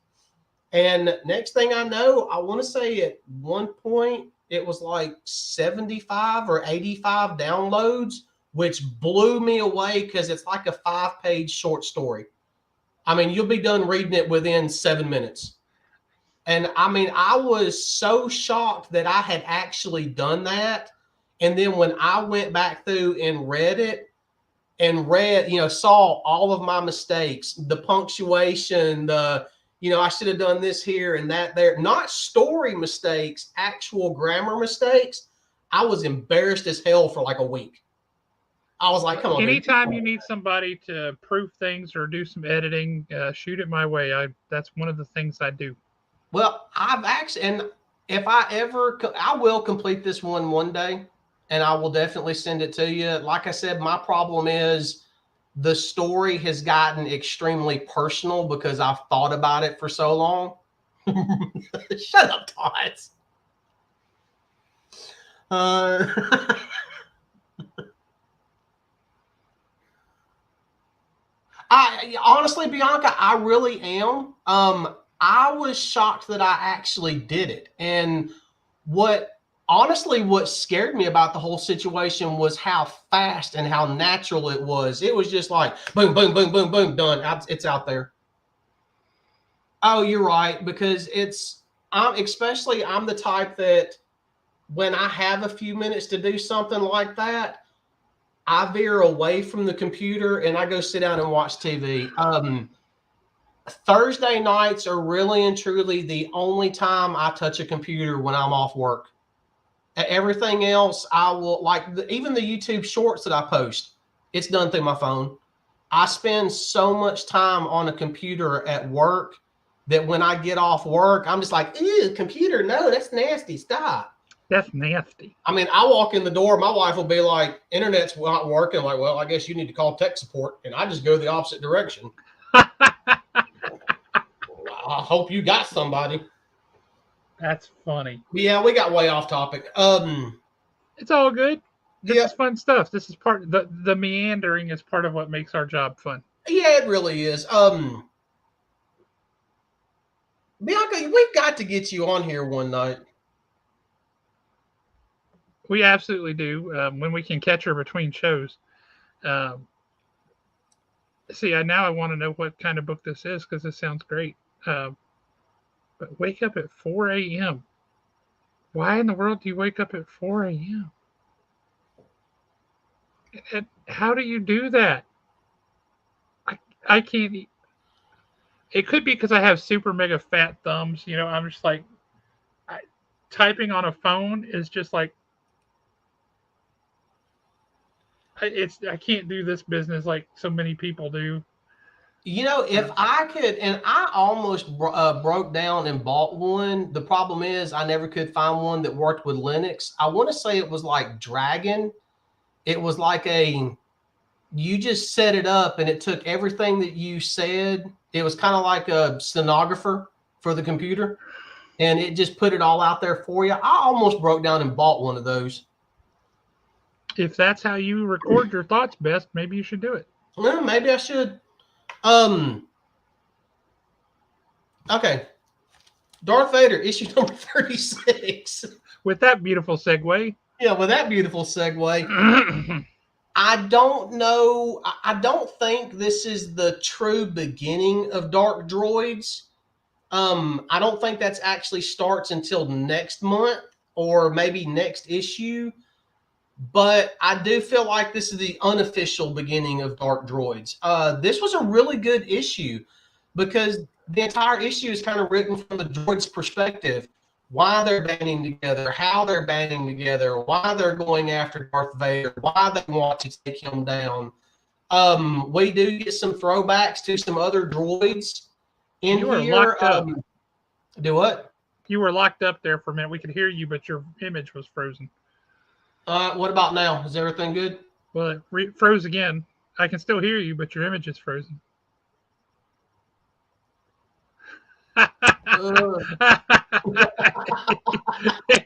And next thing I know, I want to say at one point it was like 75 or 85 downloads, which blew me away because it's like a 5-page short story. I mean, you'll be done reading it within 7 minutes. And I mean, I was so shocked that I had actually done that. And then when I went back through and read it and read, saw all of my mistakes, the punctuation, I should have done this here and that there, not story mistakes, actual grammar mistakes. I was embarrassed as hell for like a week. I was like, come on. Anytime you need somebody to proof things or do some editing, shoot it my way. That's one of the things I do. Well, I've actually, and if I will complete this one day, and I will definitely send it to you. Like I said, my problem is the story has gotten extremely personal because I've thought about it for so long. Shut up, Tots. I honestly, Bianca, I really am. I was shocked that I actually did it. And what scared me about the whole situation was how fast and how natural it was. It was just like boom, boom, boom, boom, boom, done. It's out there. Oh, you're right. Because I'm the type that when I have a few minutes to do something like that, I veer away from the computer and I go sit down and watch TV. Thursday nights are really and truly the only time I touch a computer when I'm off work. Everything else, I will even the YouTube shorts that I post, it's done through my phone. I spend so much time on a computer at work that when I get off work, I'm just like, ew, computer, no, that's nasty, stop. That's nasty. I mean, I walk in the door, my wife will be like, internet's not working. Like, well, I guess you need to call tech support. And I just go the opposite direction. I hope you got somebody. That's funny. Yeah, we got way off topic. It's all good. This is fun stuff. This is part of the meandering is part of what makes our job fun. Yeah, it really is. Bianca, we've got to get you on here one night. We absolutely do. When we can catch her between shows. See, now I want to know what kind of book this is because this sounds great. But wake up at 4 a.m. Why in the world do you wake up at 4 a.m.? And how do you do that? I can't. It could be because I have super mega fat thumbs. I'm just like, typing on a phone is just like, I can't do this business like so many people do. If I could, and I almost broke down and bought one. The problem is I never could find one that worked with Linux. I want to say it was like Dragon. It was like you just set it up and it took everything that you said. It was kind of like a stenographer for the computer. And it just put it all out there for you. I almost broke down and bought one of those. If that's how you record your thoughts best, maybe you should do it. Well, maybe I should. Okay. Darth Vader, issue number 36. With that beautiful segue. Yeah, with that beautiful segue. I don't know. I don't think this is the true beginning of Dark Droids. I don't think that's actually starts until next month or maybe next issue. But I do feel like this is the unofficial beginning of Dark Droids. This was a really good issue because the entire issue is kind of written from the droids' perspective. Why they're banding together, how they're banding together, why they're going after Darth Vader, why they want to take him down. We do get some throwbacks to some other droids in you were here. Locked up. Do what? You were locked up there for a minute. We could hear you, but your image was frozen. What about now? Is everything good? Well, it froze again. I can still hear you, but your image is frozen.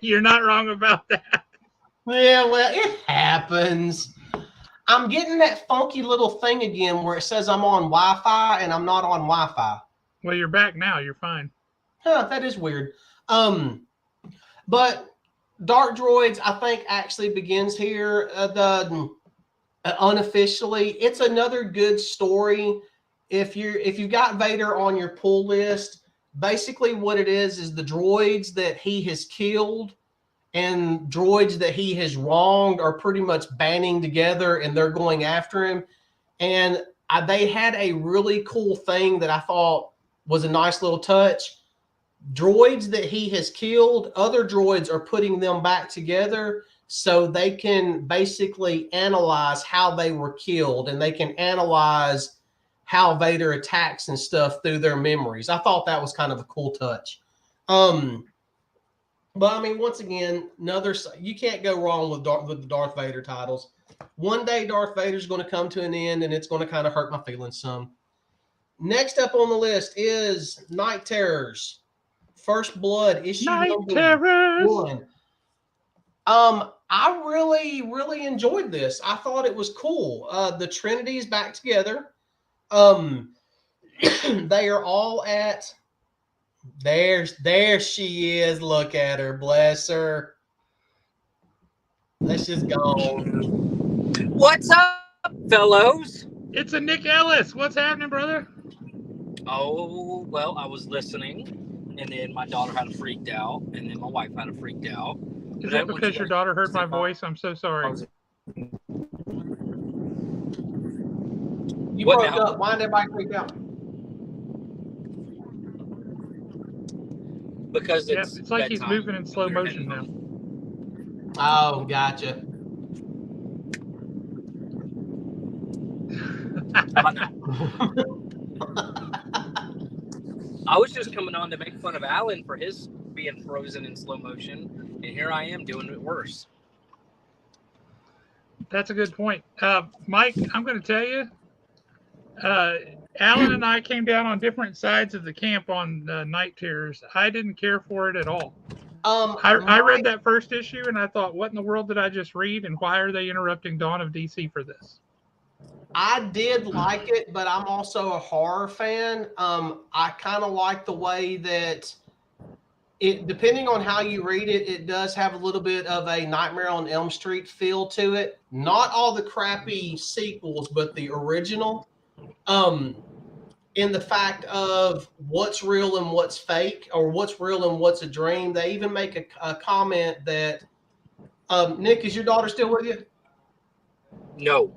You're not wrong about that. Yeah, well, it happens. I'm getting that funky little thing again where it says I'm on Wi-Fi and I'm not on Wi-Fi. Well, you're back now. You're fine. Huh, that is weird. But Dark Droids, I think, actually begins here. Unofficially, it's another good story. If you got Vader on your pull list, basically what it is the droids that he has killed and droids that he has wronged are pretty much banding together and they're going after him. And they had a really cool thing that I thought was a nice little touch. Droids that he has killed, other droids are putting them back together so they can basically analyze how they were killed and they can analyze how Vader attacks and stuff through their memories. I thought that was kind of a cool touch. But I mean, once again, you can't go wrong with the Darth Vader titles. One day Darth Vader's going to come to an end and it's going to kind of hurt my feelings some. Next up on the list is Night Terrors. First Blood, issue Night Terrors. 1. I really, really enjoyed this. I thought it was cool. The Trinity is back together. They are all at. There she is. Look at her. Bless her. Let's just go. What's up, fellows? It's a Nick Ellis. What's happening, brother? Oh, well, I was listening, and then my daughter had a freaked out, and then my wife had a freaked out. Is that because your daughter heard my voice? I'm so sorry. You broke up. Why did everybody freak out? Because it's like he's moving in slow motion now. Oh, gotcha. I was just coming on to make fun of Alan for his being frozen in slow motion, and here I am doing it worse. That's a good point. Mike, I'm going to tell you, Alan and I came down on different sides of the camp on Night Terrors. I didn't care for it at all. I read that first issue and I thought, what in the world did I just read? And why are they interrupting Dawn of DC for this? I did like it, but I'm also a horror fan. I kind of like the way that it, depending on how you read it, it does have a little bit of a Nightmare on Elm Street feel to it. Not all the crappy sequels, but the original. In the fact of what's real and what's fake, or what's real and what's a dream. They even make a comment that, Nick, is your daughter still with you? No.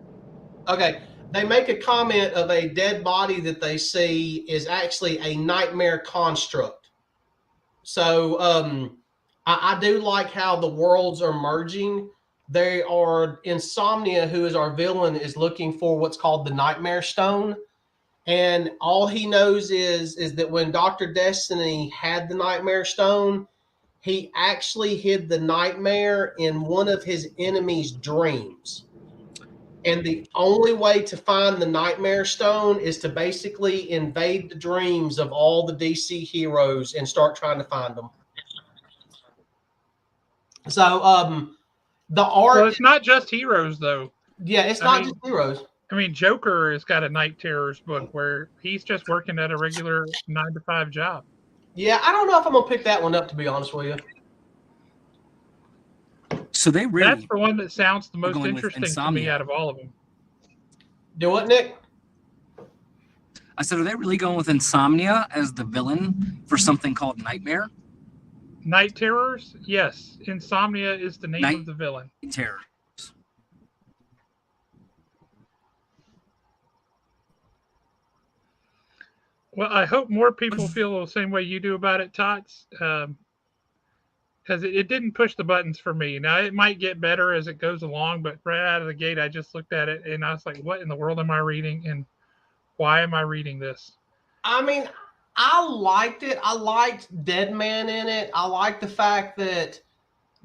Okay. They make a comment of a dead body that they see is actually a nightmare construct. So I do like how the worlds are merging. They are Insomnia, who is our villain, is looking for what's called the Nightmare Stone. And all he knows is that when Dr. Destiny had the Nightmare Stone, he actually hid the nightmare in one of his enemy's dreams. And the only way to find the Nightmare Stone is to basically invade the dreams of all the DC heroes and start trying to find them. So the art... Well, it's not just heroes, though. Yeah, it's not just heroes. I mean, Joker has got a Night Terrors book where he's just working at a regular 9-to-5 job. Yeah, I don't know if I'm going to pick that one up, to be honest with you. So they really... That's the one that sounds the most interesting to me out of all of them. Do what, Nick? I said, are they really going with Insomnia as the villain for something called Nightmare? Night Terrors? Yes. Insomnia is the name of the villain. Terror. Well, I hope more people feel the same way you do about it, Tots, because it didn't push the buttons for me. Now, it might get better as it goes along, but right out of the gate, I just looked at it and I was like, what in the world am I reading, and why am I reading this? I mean, I liked it. I liked Deadman in it. I liked the fact that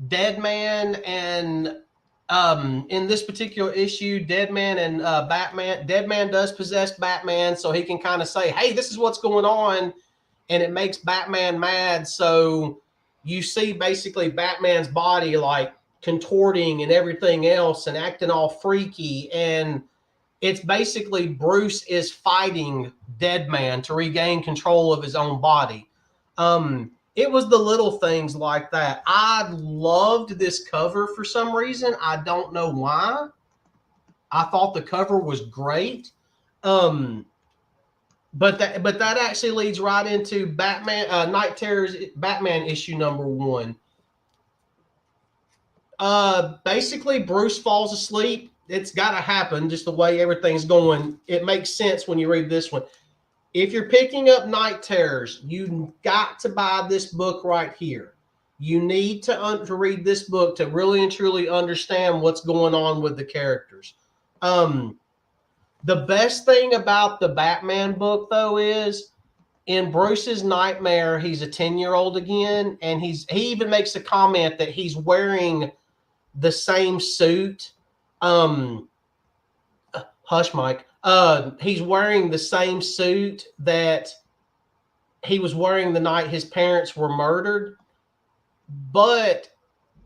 Deadman and in this particular issue, Deadman and Batman, Deadman does possess Batman, so he can kind of say, hey, this is what's going on. and it makes Batman mad. So you see basically Batman's body like contorting and everything else and acting all freaky. And it's basically Bruce is fighting Deadman to regain control of his own body. It was the little things like that. I loved this cover for some reason. I don't know why. I thought the cover was great. But that actually leads right into Batman Night Terrors Batman issue number 1. Basically Bruce falls asleep. It's got to happen just the way everything's going. It makes sense when you read this one. If you're picking up Night Terrors, you got to buy this book right here. You need to read this book to really and truly understand what's going on with the characters. The best thing about the Batman book, though, is in Bruce's nightmare, he's a 10-year-old again, and he even makes a comment that he's wearing the same suit. Hush, Mike. He's wearing the same suit that he was wearing the night his parents were murdered, but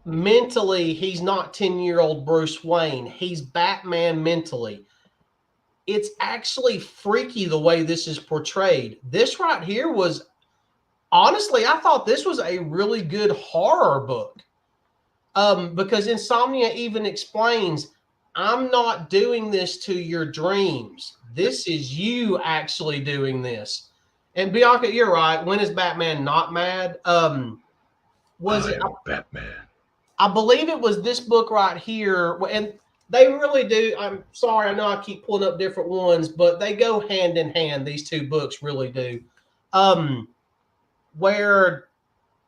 mentally he's not 10-year-old Bruce Wayne. He's Batman mentally. It's actually freaky the way this is portrayed. This right here was, honestly, I thought this was a really good horror book. Because Insomnia even explains, I'm not doing this to your dreams. This is you actually doing this. And Bianca, you're right. When is Batman not mad? Was it Batman? I believe it was this book right here. And they really do. I'm sorry. I know I keep pulling up different ones, but they go hand in hand. These two books really do. Where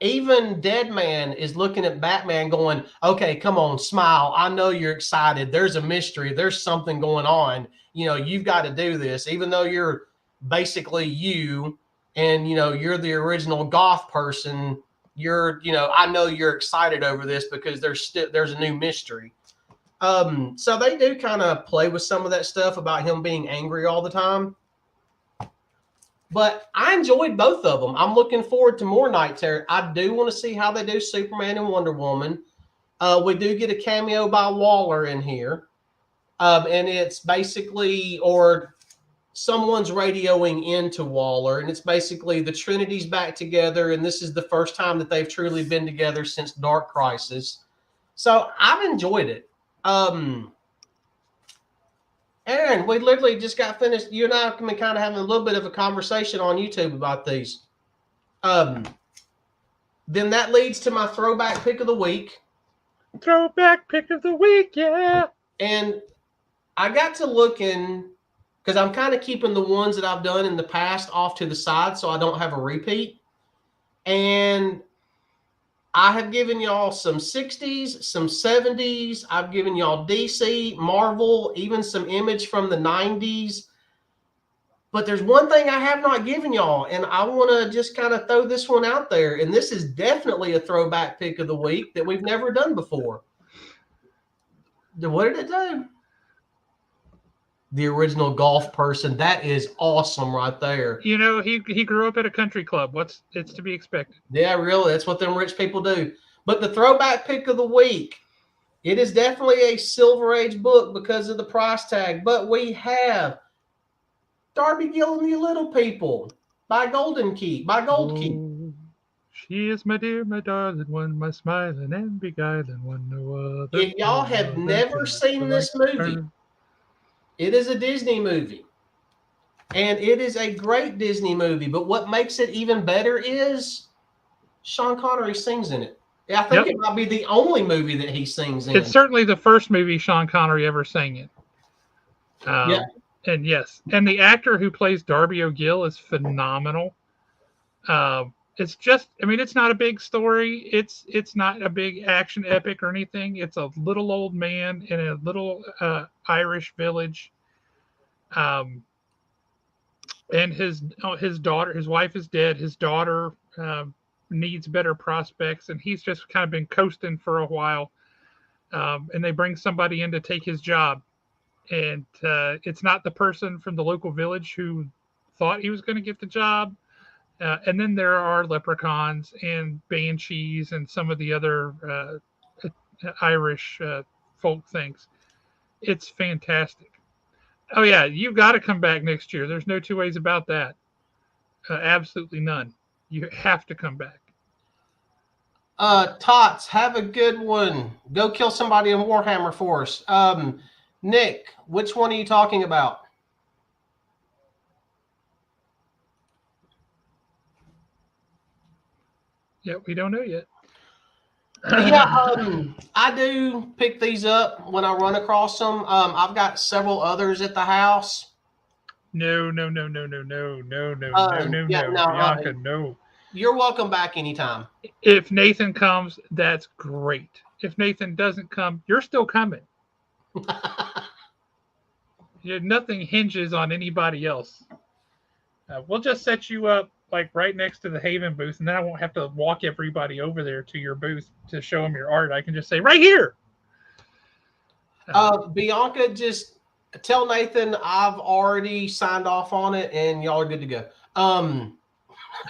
even Deadman is looking at Batman going, okay, come on, smile. I know you're excited. There's a mystery. There's something going on. You know, you've got to do this, even though you're basically you and, you know, you're the original goth person. I know you're excited over this because there's a new mystery. So they do kind of play with some of that stuff about him being angry all the time. But I enjoyed both of them. I'm looking forward to more Night Terror. I do want to see how they do Superman and Wonder Woman. We do get a cameo by Waller in here. And it's basically, or someone's radioing into Waller. And it's basically the Trinity's back together. And this is the first time that they've truly been together since Dark Crisis. So I've enjoyed it. Aaron, we literally just got finished. You and I have been kind of having a little bit of a conversation on YouTube about these. Then that leads to my throwback pick of the week. Throwback pick of the week, yeah. And I got to looking, because I'm kind of keeping the ones that I've done in the past off to the side so I don't have a repeat. And I have given y'all some 60s, some 70s. I've given y'all DC, Marvel, even some Image from the 90s. But there's one thing I have not given y'all, and I want to just kind of throw this one out there. And this is definitely a throwback pick of the week that we've never done before. What did it do? The original golf person. That is awesome right there. You know, he grew up at a country club. It's to be expected. Yeah, really. That's what them rich people do. But the throwback pick of the week, it is definitely a Silver Age book because of the price tag. But we have Darby Gill and the Little People by Golden Key. Oh, she is my dear, my darling one, my smiling and beguiling one, no other. If y'all have never seen this movie, it is a Disney movie. And it is a great Disney movie. But what makes it even better is Sean Connery sings in it. I think it might be the only movie that he sings in. It's certainly the first movie Sean Connery ever sang in. Yeah. And yes, and the actor who plays Darby O'Gill is phenomenal. It's just, I mean, it's not a big story. It's not a big action epic or anything. It's a little old man in a little Irish village. And his daughter, his wife is dead. His daughter needs better prospects, and he's just kind of been coasting for a while. And they bring somebody in to take his job. And it's not the person from the local village who thought he was going to get the job. And then there are leprechauns and banshees and some of the other Irish folk things. It's fantastic. Oh yeah, you've got to come back next year. There's no two ways about that. Absolutely none. You have to come back. Tots, have a good one. Go kill somebody in Warhammer for us. Nick, which one are you talking about? Yeah, we don't know yet. Yeah, I do pick these up when I run across them. I've got several others at the house. No. Yeah, no, Bianca, no. You're welcome back anytime. If Nathan comes, that's great. If Nathan doesn't come, you're still coming. Nothing hinges on anybody else. We'll just set you up like right next to the Haven booth, and then I won't have to walk everybody over there to your booth to show them your art. I can just say right here. Bianca, just tell Nathan I've already signed off on it, and y'all are good to go.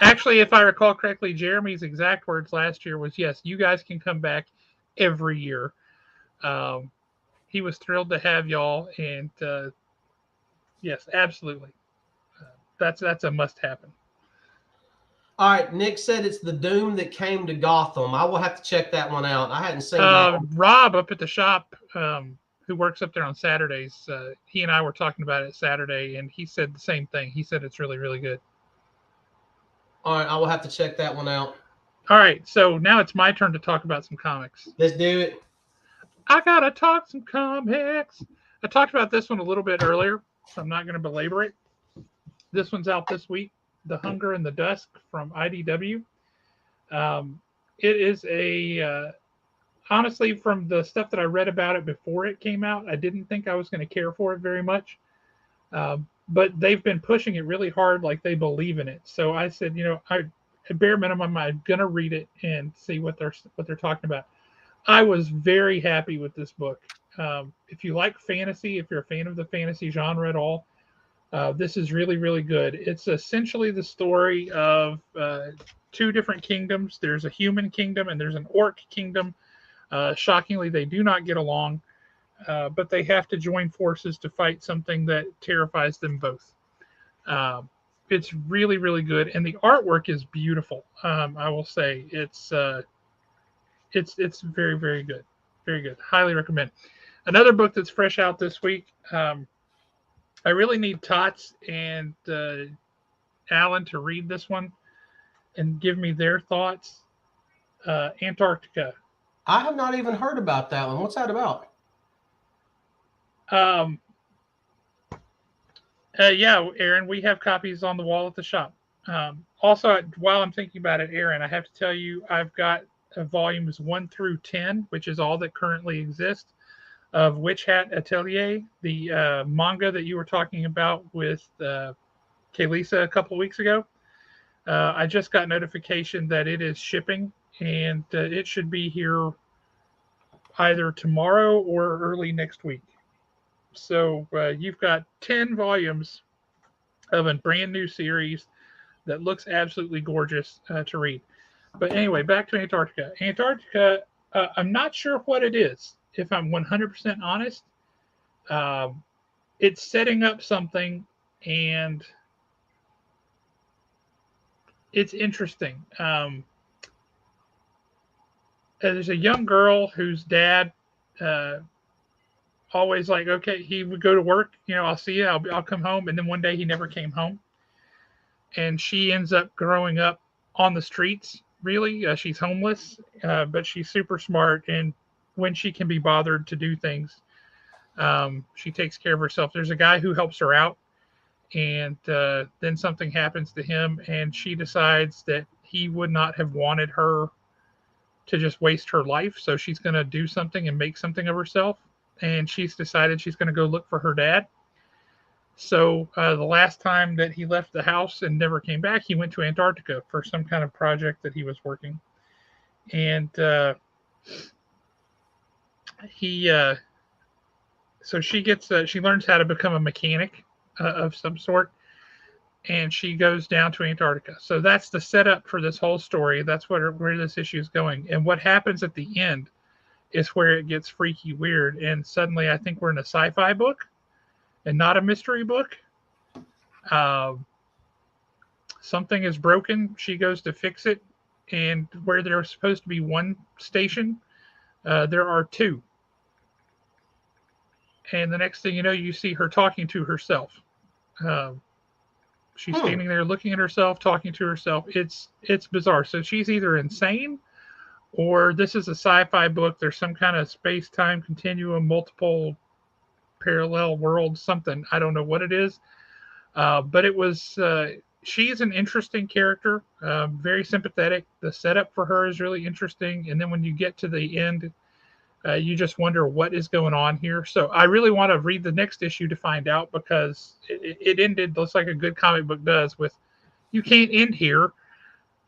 Actually, if I recall correctly, Jeremy's exact words last year was, "Yes, you guys can come back every year." He was thrilled to have y'all, and yes, absolutely, that's a must happen. All right, Nick said it's the Doom that came to Gotham. I will have to check that one out. I hadn't seen that. Rob up at the shop, who works up there on Saturdays, he and I were talking about it Saturday, and he said the same thing. He said it's really, really good. All right, I will have to check that one out. All right, so now it's my turn to talk about some comics. Let's do it. I gotta talk some comics. I talked about this one a little bit earlier, so I'm not going to belabor it. This one's out this week, The Hunger and the Dusk from IDW. It is honestly, from the stuff that I read about it before it came out, I didn't think I was going to care for it very much. But they've been pushing it really hard, like they believe in it. So I said, at bare minimum, I'm going to read it and see what they're talking about. I was very happy with this book. If you like fantasy, if you're a fan of the fantasy genre at all, this is really, really good. It's essentially the story of two different kingdoms. There's a human kingdom and there's an orc kingdom. Shockingly, they do not get along, but they have to join forces to fight something that terrifies them both. It's really, really good, and the artwork is beautiful. I will say it's very, very good, very good. Highly recommend. Another book that's fresh out this week. I really need Tots and Alan to read this one and give me their thoughts. Antarctica. I have not even heard about that one. What's that about? Yeah, Aaron, we have copies on the wall at the shop. Also, while I'm thinking about it, Aaron, I have to tell you, I've got volumes 1 through 10, which is all that currently exists, of Witch Hat Atelier, the manga that you were talking about with Kaylisa a couple of weeks ago. I just got notification that it is shipping, and it should be here either tomorrow or early next week. So you've got 10 volumes of a brand new series that looks absolutely gorgeous to read. But anyway, back to Antarctica. Antarctica, I'm not sure what it is, if I'm 100% honest. It's setting up something, and it's interesting. There's a young girl whose dad always like, okay, he would go to work, I'll see you, I'll come home. And then one day he never came home. And she ends up growing up on the streets, really. She's homeless, but she's super smart. And when she can be bothered to do things, she takes care of herself. There's a guy who helps her out. And then something happens to him. And she decides that he would not have wanted her to just waste her life. So she's going to do something and make something of herself. And she's decided she's going to go look for her dad. So the last time that he left the house and never came back, he went to Antarctica for some kind of project that he was working. And so she learns how to become a mechanic of some sort. and she goes down to Antarctica. So that's the setup for this whole story. That's where this issue is going. And what happens at the end is where it gets freaky weird. And suddenly I think we're in a sci-fi book and not a mystery book. Something is broken. She goes to fix it. And where there was supposed to be one station, there are two. And the next thing you know, you see her talking to herself. She's standing there looking at herself, talking to herself. It's bizarre. So she's either insane or this is a sci-fi book. There's some kind of space-time continuum, multiple parallel worlds, something. I don't know what it is. But it was, she's an interesting character, very sympathetic. The setup for her is really interesting. And then when you get to the end, you just wonder what is going on here. So I really want to read the next issue to find out, because it ended just like a good comic book does with, you can't end here,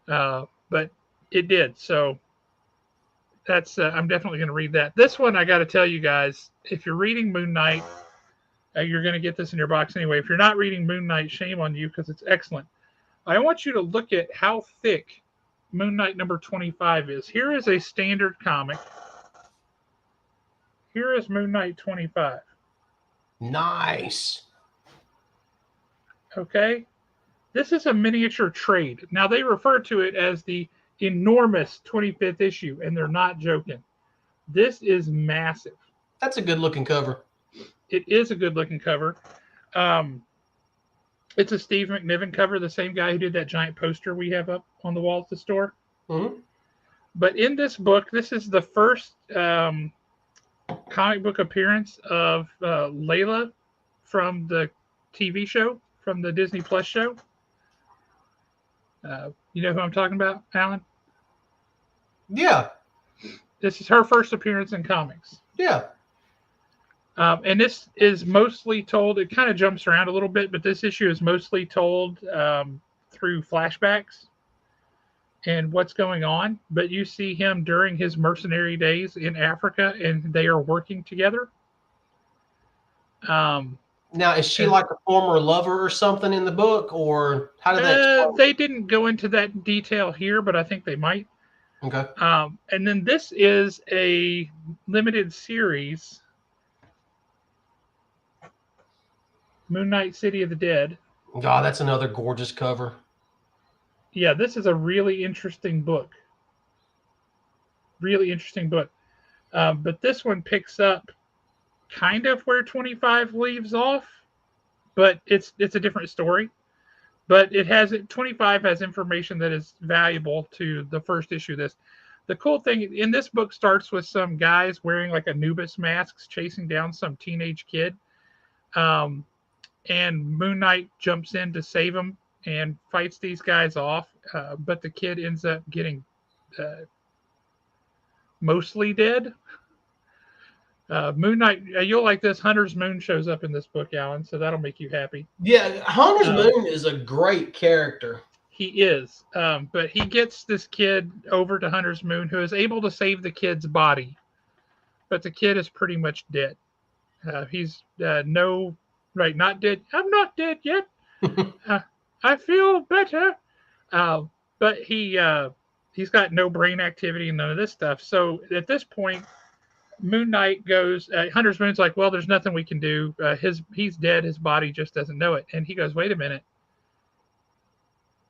but it did. So that's I'm definitely going to read that. This one, I got to tell you guys, if you're reading Moon Knight, you're going to get this in your box anyway. If you're not reading Moon Knight, shame on you, because it's excellent. I want you to look at how thick Moon Knight number 25 is. Here is a standard comic. Here is Moon Knight 25. Nice. Okay. This is a miniature trade. Now, they refer to it as the enormous 25th issue, and they're not joking. This is massive. That's a good looking cover. It is a good looking cover. It's a Steve McNiven cover, the same guy who did that giant poster we have up on the wall at the store. Mm-hmm. But in this book, this is the first comic book appearance of Layla from the TV show, from the Disney Plus show. You know who I'm talking about, Alan? Yeah. This is her first appearance in comics. Yeah. And this is mostly told, it kind of jumps around a little bit, but this issue is mostly told through flashbacks and what's going on. But you see him during his mercenary days in Africa, and they are working together. Now, is she like a former lover or something in the book, or how did that? They didn't go into that detail here, but I think they might. Okay. And then this is a limited series, Moon Knight City of the Dead. God, that's another gorgeous cover. Yeah, this is a really interesting book. Really interesting book. But this one picks up kind of where 25 leaves off, but it's a different story. But 25 has information that is valuable to the first issue of this. The cool thing in this book starts with some guys wearing like Anubis masks chasing down some teenage kid. And Moon Knight jumps in to save him and fights these guys off. But the kid ends up getting mostly dead. Moon Knight, you'll like this. Hunter's Moon shows up in this book, Alan, so that'll make you happy. Yeah, Hunter's Moon is a great character. He is. But he gets this kid over to Hunter's Moon, who is able to save the kid's body. But the kid is pretty much dead. He's not dead. I'm not dead yet. I feel better. But he's got no brain activity and none of this stuff. So at this point, Moon Knight goes, Hunter's Moon's like, well, there's nothing we can do. He's dead. His body just doesn't know it. And he goes, wait a minute.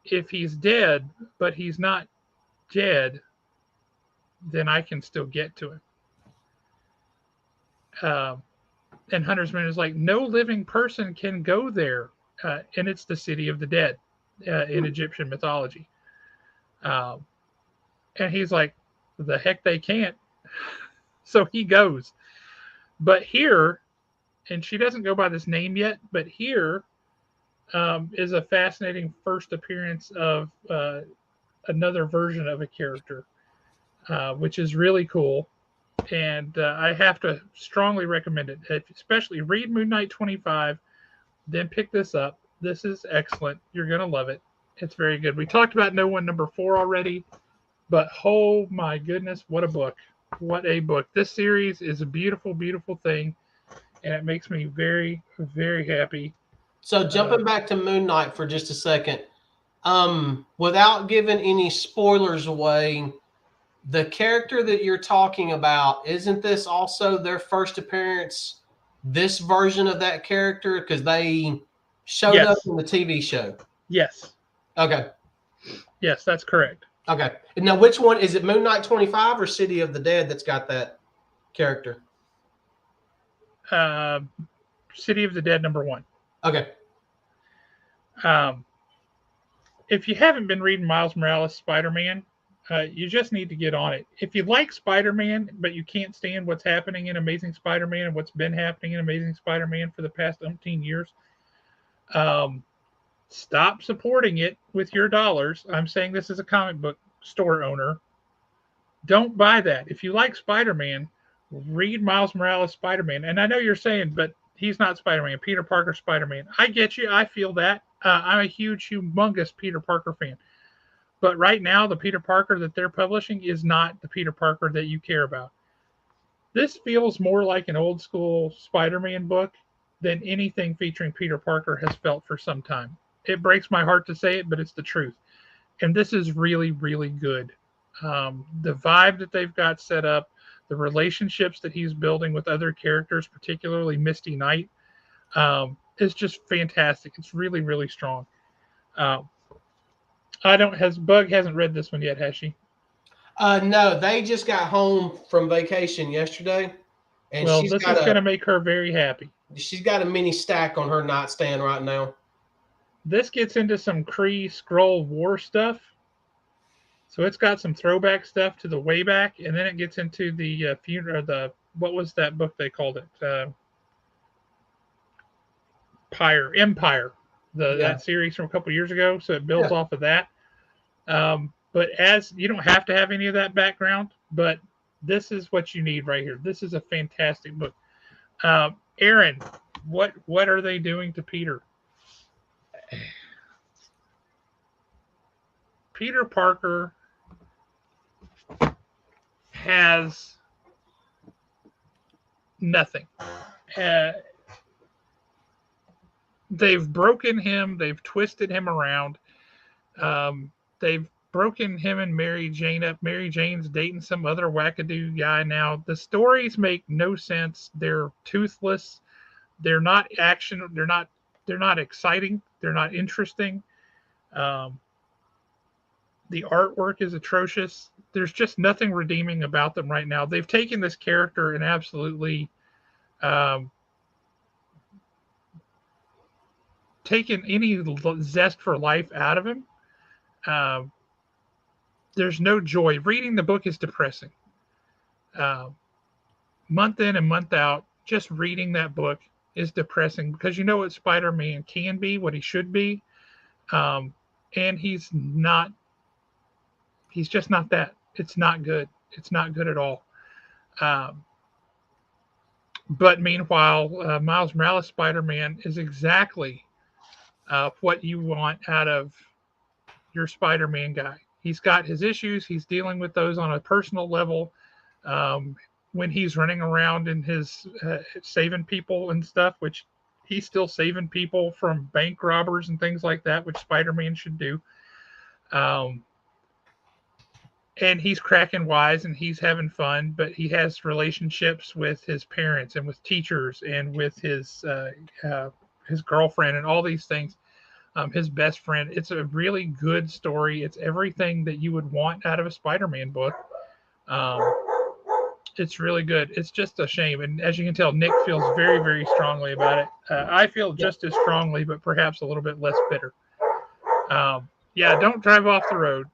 If he's dead, but he's not dead, then I can still get to him. And Hunter's Moon is like, no living person can go there. And it's the city of the dead in Egyptian mythology. And he's like, the heck they can't. So he goes. But here, and she doesn't go by this name yet, but here is a fascinating first appearance of another version of a character, which is really cool. And I have to strongly recommend it. Especially read Moon Knight 25, then pick this up. This is excellent. You're going to love it. It's very good. We talked about No One number 4 already, but oh my goodness, what a book. What a book. This series is a beautiful, beautiful thing, and it makes me very, very happy So jumping back to Moon Knight for just a second, without giving any spoilers away, the character that you're talking about, isn't this also their first appearance, this version of that character? Because they showed up in the TV show. Yes. Okay. Yes, that's correct. Okay. Now, which one is it? Moon Knight 25 or City of the Dead that's got that character? City of the Dead #1. Okay. If you haven't been reading Miles Morales Spider-Man, you just need to get on it. If you like Spider-Man, but you can't stand what's happening in Amazing Spider-Man and what's been happening in Amazing Spider-Man for the past umpteen years, stop supporting it with your dollars. I'm saying this as a comic book store owner. Don't buy that. If you like Spider-Man, read Miles Morales Spider-Man. And I know you're saying, but he's not Spider-Man. Peter Parker Spider-Man. I get you. I feel that. I'm a huge, humongous Peter Parker fan. But right now, the Peter Parker that they're publishing is not the Peter Parker that you care about. This feels more like an old school Spider-Man book than anything featuring Peter Parker has felt for some time. It breaks my heart to say it, but it's the truth. And this is really, really good. The vibe that they've got set up, the relationships that he's building with other characters, particularly Misty Knight, is just fantastic. It's really, really strong. Bug hasn't read this one yet, has she? No, they just got home from vacation yesterday, and well, this is going to make her very happy. She's got a mini stack on her nightstand right now. This gets into some Kree Skrull War stuff, so it's got some throwback stuff to the way back, and then it gets into the funeral. What was that book they called it? Empire. That series from a couple years ago, so it builds off of that. But as you don't have to have any of that background, but this is what you need right here. This is a fantastic book. Aaron, what are they doing to Peter? Peter Parker has nothing. They've broken him. They've twisted him around. They've broken him and Mary Jane up. Mary Jane's dating some other wackadoo guy now. The stories make no sense. They're toothless. They're not action. They're not exciting. They're not interesting. The artwork is atrocious. There's just nothing redeeming about them right now. They've taken this character and absolutely taken any zest for life out of him. There's no joy. Reading the book is depressing. Month in and month out, just reading that book is depressing because you know what Spider-Man can be, what he should be. And he's not. He's just not that. It's not good. It's not good at all. But meanwhile, Miles Morales Spider-Man is exactly what you want out of your Spider-Man guy. He's got his issues. He's dealing with those on a personal level. When he's running around and his saving people and stuff, which he's still saving people from bank robbers and things like that, which Spider-Man should do. And he's cracking wise and he's having fun, but he has relationships with his parents and with teachers and with his girlfriend and all these things. His best friend. It's a really good story. It's everything that you would want out of a Spider-Man book. It's really good. It's just a shame. And as you can tell, Nick feels very, very strongly about it. I feel just as strongly, but perhaps a little bit less bitter. Don't drive off the road.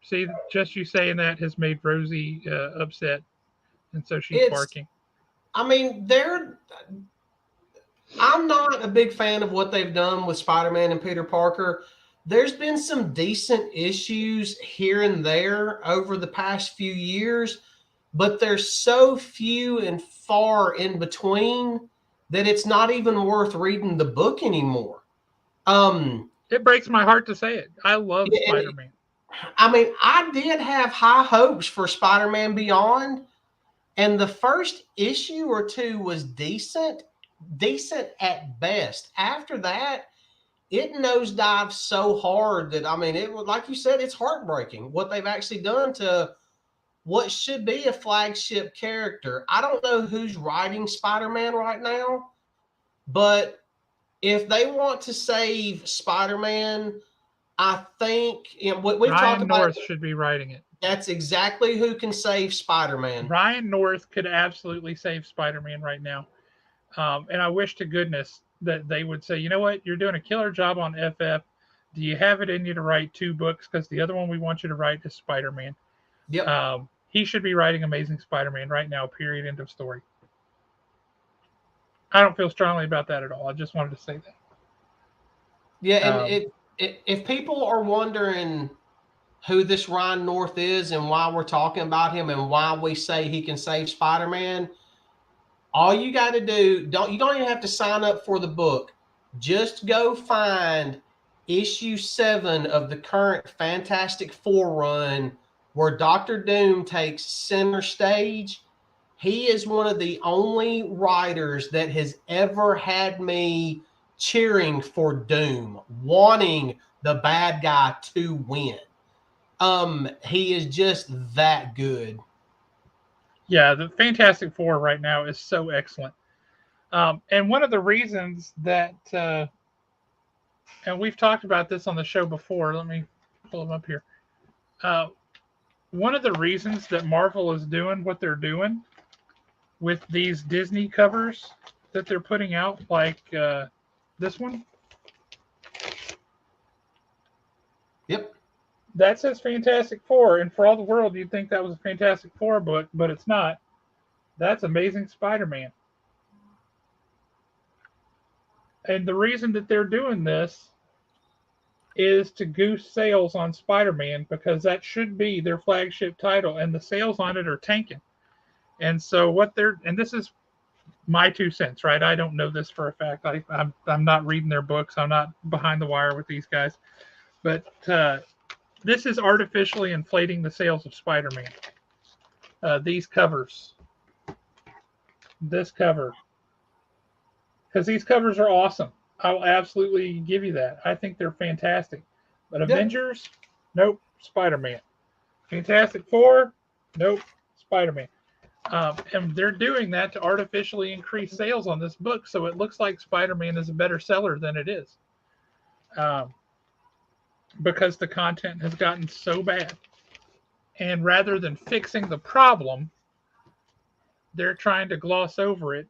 See, just you saying that has made Rosie upset. And so she's barking. I mean, I'm not a big fan of what they've done with Spider-Man and Peter Parker. There's been some decent issues here and there over the past few years, but there's so few and far in between that it's not even worth reading the book anymore. It breaks my heart to say it. I love Spider-Man. I mean, I did have high hopes for Spider-Man Beyond, and the first issue or two was decent. decent at best. After that, it nosedives so hard that, I mean, it was, like you said, it's heartbreaking what they've actually done to what should be a flagship character. I don't know who's writing Spider-Man right now, but if they want to save Spider-Man, I think, you know, we've talked Ryan about North it. should be writing it. That's exactly who can save Spider-Man. Ryan North could absolutely save Spider-Man right now. And I wish to goodness that they would say, you know what, you're doing a killer job on FF. Do you have it in you to write 2 books? Because the other one we want you to write is Spider-Man. Yep. He should be writing Amazing Spider-Man right now, period, end of story. I don't feel strongly about that at all. I just wanted to say that. Yeah, and if people are wondering who this Ryan North is and why we're talking about him and why we say he can save Spider-Man, all you got to do, you don't even have to sign up for the book. Just go find issue 7 of the current Fantastic Four run where Dr. Doom takes center stage. He is one of the only writers that has ever had me cheering for Doom, wanting the bad guy to win. He is just that good. Yeah, the Fantastic Four right now is so excellent. And one of the reasons that, and we've talked about this on the show before, let me pull them up here. One of the reasons that Marvel is doing what they're doing with these Disney covers that they're putting out, like this one. Yep. That says Fantastic Four, and for all the world, you'd think that was a Fantastic Four book, but it's not. That's Amazing Spider-Man. And the reason that they're doing this is to goose sales on Spider-Man, because that should be their flagship title, and the sales on it are tanking. And so and this is my 2 cents, right? I don't know this for a fact. I'm not reading their books. I'm not behind the wire with these guys. But this is artificially inflating the sales of Spider-Man. These covers. This cover. Because these covers are awesome. I'll absolutely give you that. I think they're fantastic. But Avengers, nope, Spider-Man. Fantastic Four, nope, Spider-Man. And they're doing that to artificially increase sales on this book, so it looks like Spider-Man is a better seller than it is. Because the content has gotten so bad. And rather than fixing the problem, they're trying to gloss over it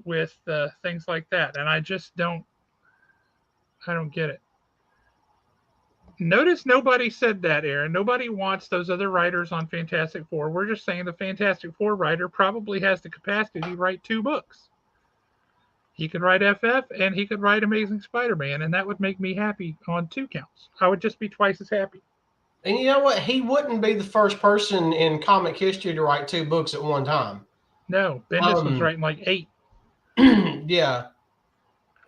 with things like that. And I just don't get it. Notice nobody said that, Aaron. Nobody wants those other writers on Fantastic Four. We're just saying the Fantastic Four writer probably has the capacity to write 2 books. He could write FF and he could write Amazing Spider-Man, and that would make me happy on 2 counts. I would just be twice as happy. And you know what? He wouldn't be the first person in comic history to write 2 books at one time. No, Bendis was writing like 8. Yeah.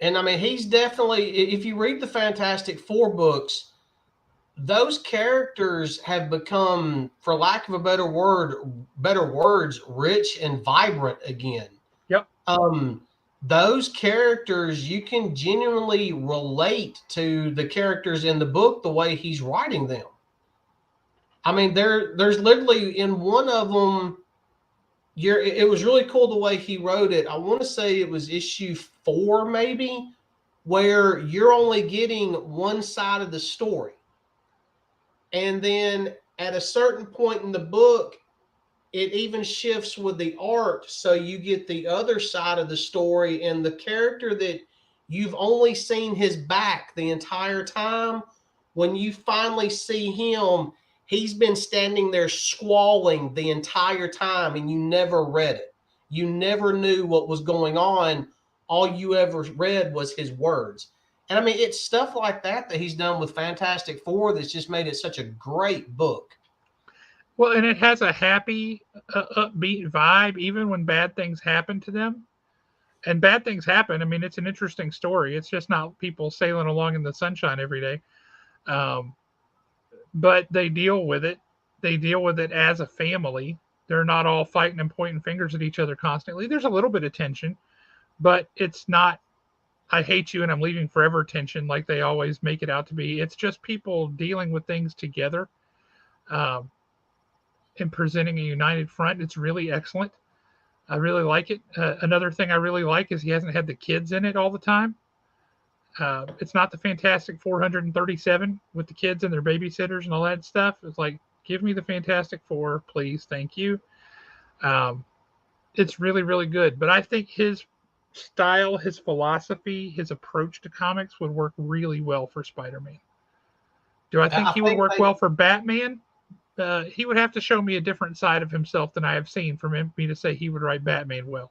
And I mean, he's definitely, if you read the Fantastic Four books, those characters have become, for lack of a better words, rich and vibrant again. Yep. Those characters, you can genuinely relate to the characters in the book the way he's writing them. I mean, there's literally in one of them, it was really cool the way he wrote it. I want to say it was issue 4 maybe, where you're only getting one side of the story. And then at a certain point in the book, it even shifts with the art, so you get the other side of the story, and the character that you've only seen his back the entire time, when you finally see him, he's been standing there squalling the entire time, and you never read it. You never knew what was going on. All you ever read was his words. And I mean, it's stuff like that he's done with Fantastic Four that's just made it such a great book. Well, and it has a happy, upbeat vibe, even when bad things happen to them. And bad things happen. I mean, it's an interesting story. It's just not people sailing along in the sunshine every day. But they deal with it. They deal with it as a family. They're not all fighting and pointing fingers at each other constantly. There's a little bit of tension, but it's not I hate you and I'm leaving forever tension like they always make it out to be. It's just people dealing with things together, um, and presenting a united front. It's really excellent. I really like it. Another thing I really like is he hasn't had the kids in it all the time. It's not the Fantastic 437 with the kids and their babysitters and all that stuff. It's like, give me the Fantastic Four, please. Thank you. Um, it's really, really good. But I think his style, his philosophy, his approach to comics would work really well for Spider-Man. Do I think he would work well for Batman? He would have to show me a different side of himself than I have seen for me to say he would write Batman well.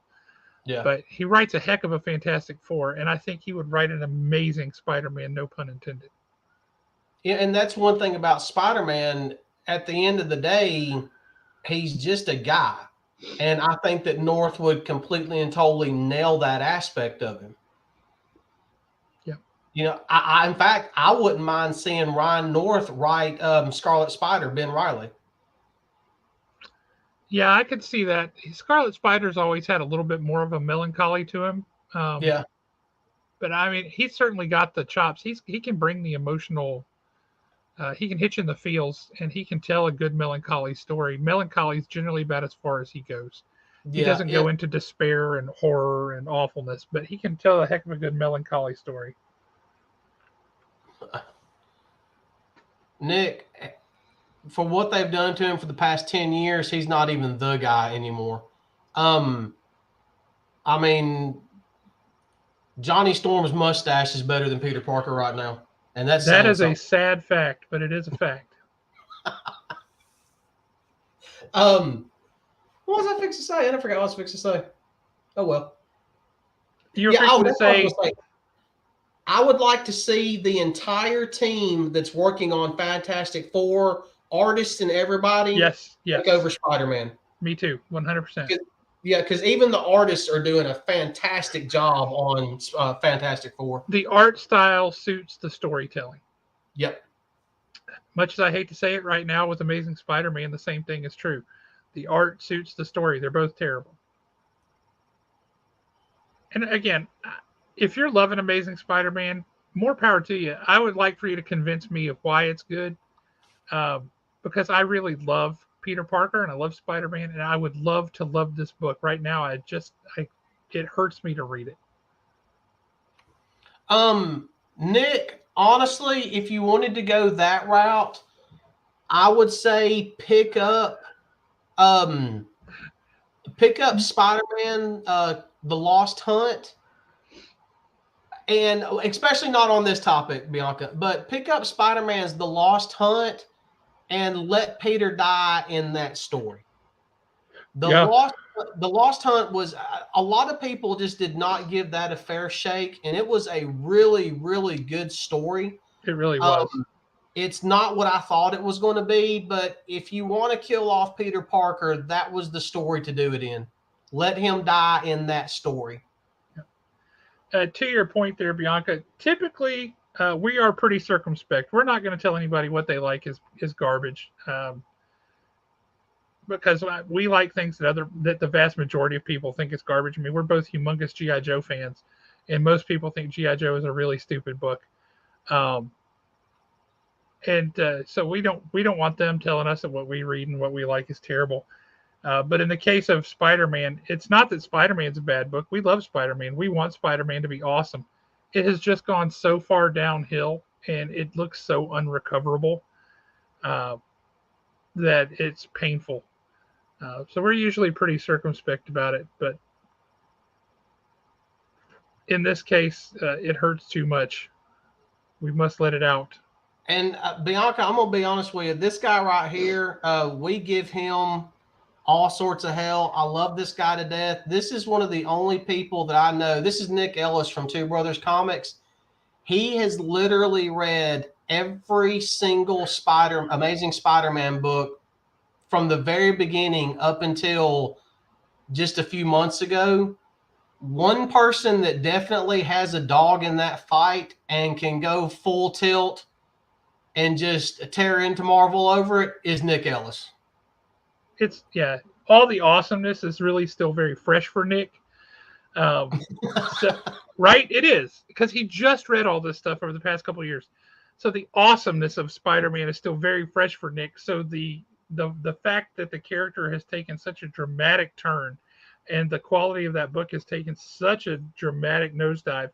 Yeah. But he writes a heck of a Fantastic Four, and I think he would write an amazing Spider-Man, no pun intended. Yeah, and that's one thing about Spider-Man. At the end of the day, he's just a guy. And I think that North would completely and totally nail that aspect of him. Yeah. You know, in fact, I wouldn't mind seeing Ryan North write Scarlet Spider, Ben Reilly. Yeah, I could see that. Scarlet Spider's always had a little bit more of a melancholy to him. Yeah. But I mean, he's certainly got the chops. He can bring the emotional. He can hit you in the feels, and he can tell a good melancholy story. Melancholy is generally about as far as he goes. He doesn't go into despair and horror and awfulness, but he can tell a heck of a good melancholy story. Nick, for what they've done to him for the past 10 years, he's not even the guy anymore. I mean, Johnny Storm's mustache is better than Peter Parker right now. And that is a sad fact, but it is a fact. What was I fixing to say? I forgot what I was fixing to say. Oh, well. You were fixing to say, I would like to see the entire team that's working on Fantastic Four, artists and everybody, take over Spider-Man. Me too, 100%. Yeah, because even the artists are doing a fantastic job on Fantastic Four. The art style suits the storytelling. Yep. Much as I hate to say it right now with Amazing Spider-Man, the same thing is true. The art suits the story. They're both terrible. And again, if you're loving Amazing Spider-Man, more power to you. I would like for you to convince me of why it's good, because I really love Peter Parker and I love Spider-Man, and I would love to love this book. Right now, it hurts me to read it. Nick, honestly, if you wanted to go that route, I would say pick up Spider-Man, The Lost Hunt. And especially not on this topic, Bianca, but pick up Spider-Man's The Lost Hunt and let Peter die in that story. The Lost Hunt was, a lot of people just did not give that a fair shake, and it was a really, really good story. It really was. It's not what I thought it was going to be, but if you want to kill off Peter Parker, that was the story to do it in. Let him die in that story. To your point there, Bianca, typically we are pretty circumspect. We're not going to tell anybody what they like is garbage, because we like things that the vast majority of people think is garbage. I mean, we're both humongous G.I. Joe fans, and most people think G.I. Joe is a really stupid book. So we don't want them telling us that what we read and what we like is terrible. But in the case of Spider-Man, it's not that Spider-Man's a bad book. We love Spider-Man. We want Spider-Man to be awesome. It has just gone so far downhill, and it looks so unrecoverable that it's painful. So we're usually pretty circumspect about it. But in this case, it hurts too much. We must let it out. And Bianca, I'm going to be honest with you. This guy right here, we give him all sorts of hell. I love this guy to death. This is one of the only people that I know. This is Nick Ellis from Two Brothers Comics. He has literally read every single Amazing Spider-Man book from the very beginning up until just a few months ago. One person that definitely has a dog in that fight and can go full tilt and just tear into Marvel over it is Nick Ellis. All the awesomeness is really still very fresh for Nick. So, right, it is because he just read all this stuff over the past couple of years. So the awesomeness of Spider-Man is still very fresh for Nick. So the fact that the character has taken such a dramatic turn, and the quality of that book has taken such a dramatic nosedive,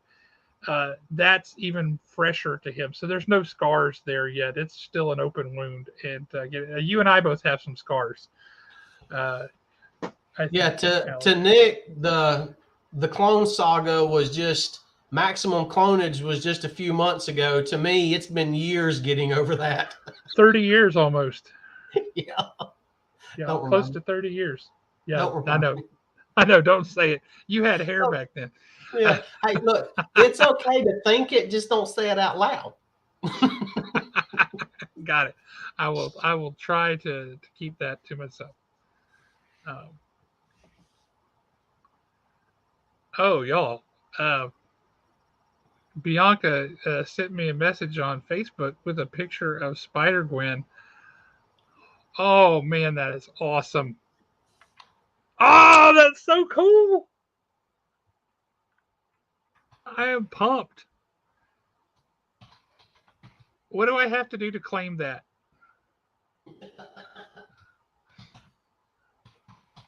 that's even fresher to him. So there's no scars there yet. It's still an open wound, and you and I both have some scars. Yeah, to Nick, the Clone Saga was just Maximum Clonage was just a few months ago. To me, it's been years getting over that. 30 years almost. Yeah. Yeah, close to 30 years. Yeah, I know. I know. Don't say it. You had hair back then. Yeah. Hey, look, it's okay to think it, just don't say it out loud. Got it. I will try to keep that to myself. Oh, y'all. Bianca sent me a message on Facebook with a picture of Spider-Gwen. Oh, man, that is awesome. Oh, that's so cool. I am pumped. What do I have to do to claim that?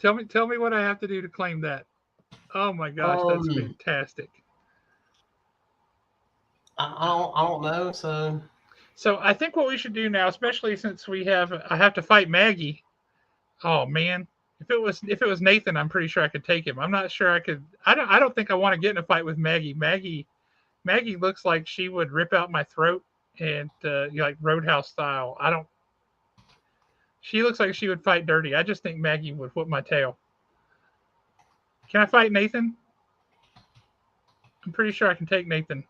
Tell me what I have to do to claim that. Oh my gosh, that's fantastic. I don't know. So I think what we should do now, especially since I have to fight Maggie. Oh man, if it was Nathan, I'm pretty sure I could take him. I'm not sure I could. I don't think I want to get in a fight with Maggie. Maggie looks like she would rip out my throat, and like Roadhouse style. She looks like she would fight dirty. I just think Maggie would whip my tail. Can I fight Nathan? I'm pretty sure I can take Nathan.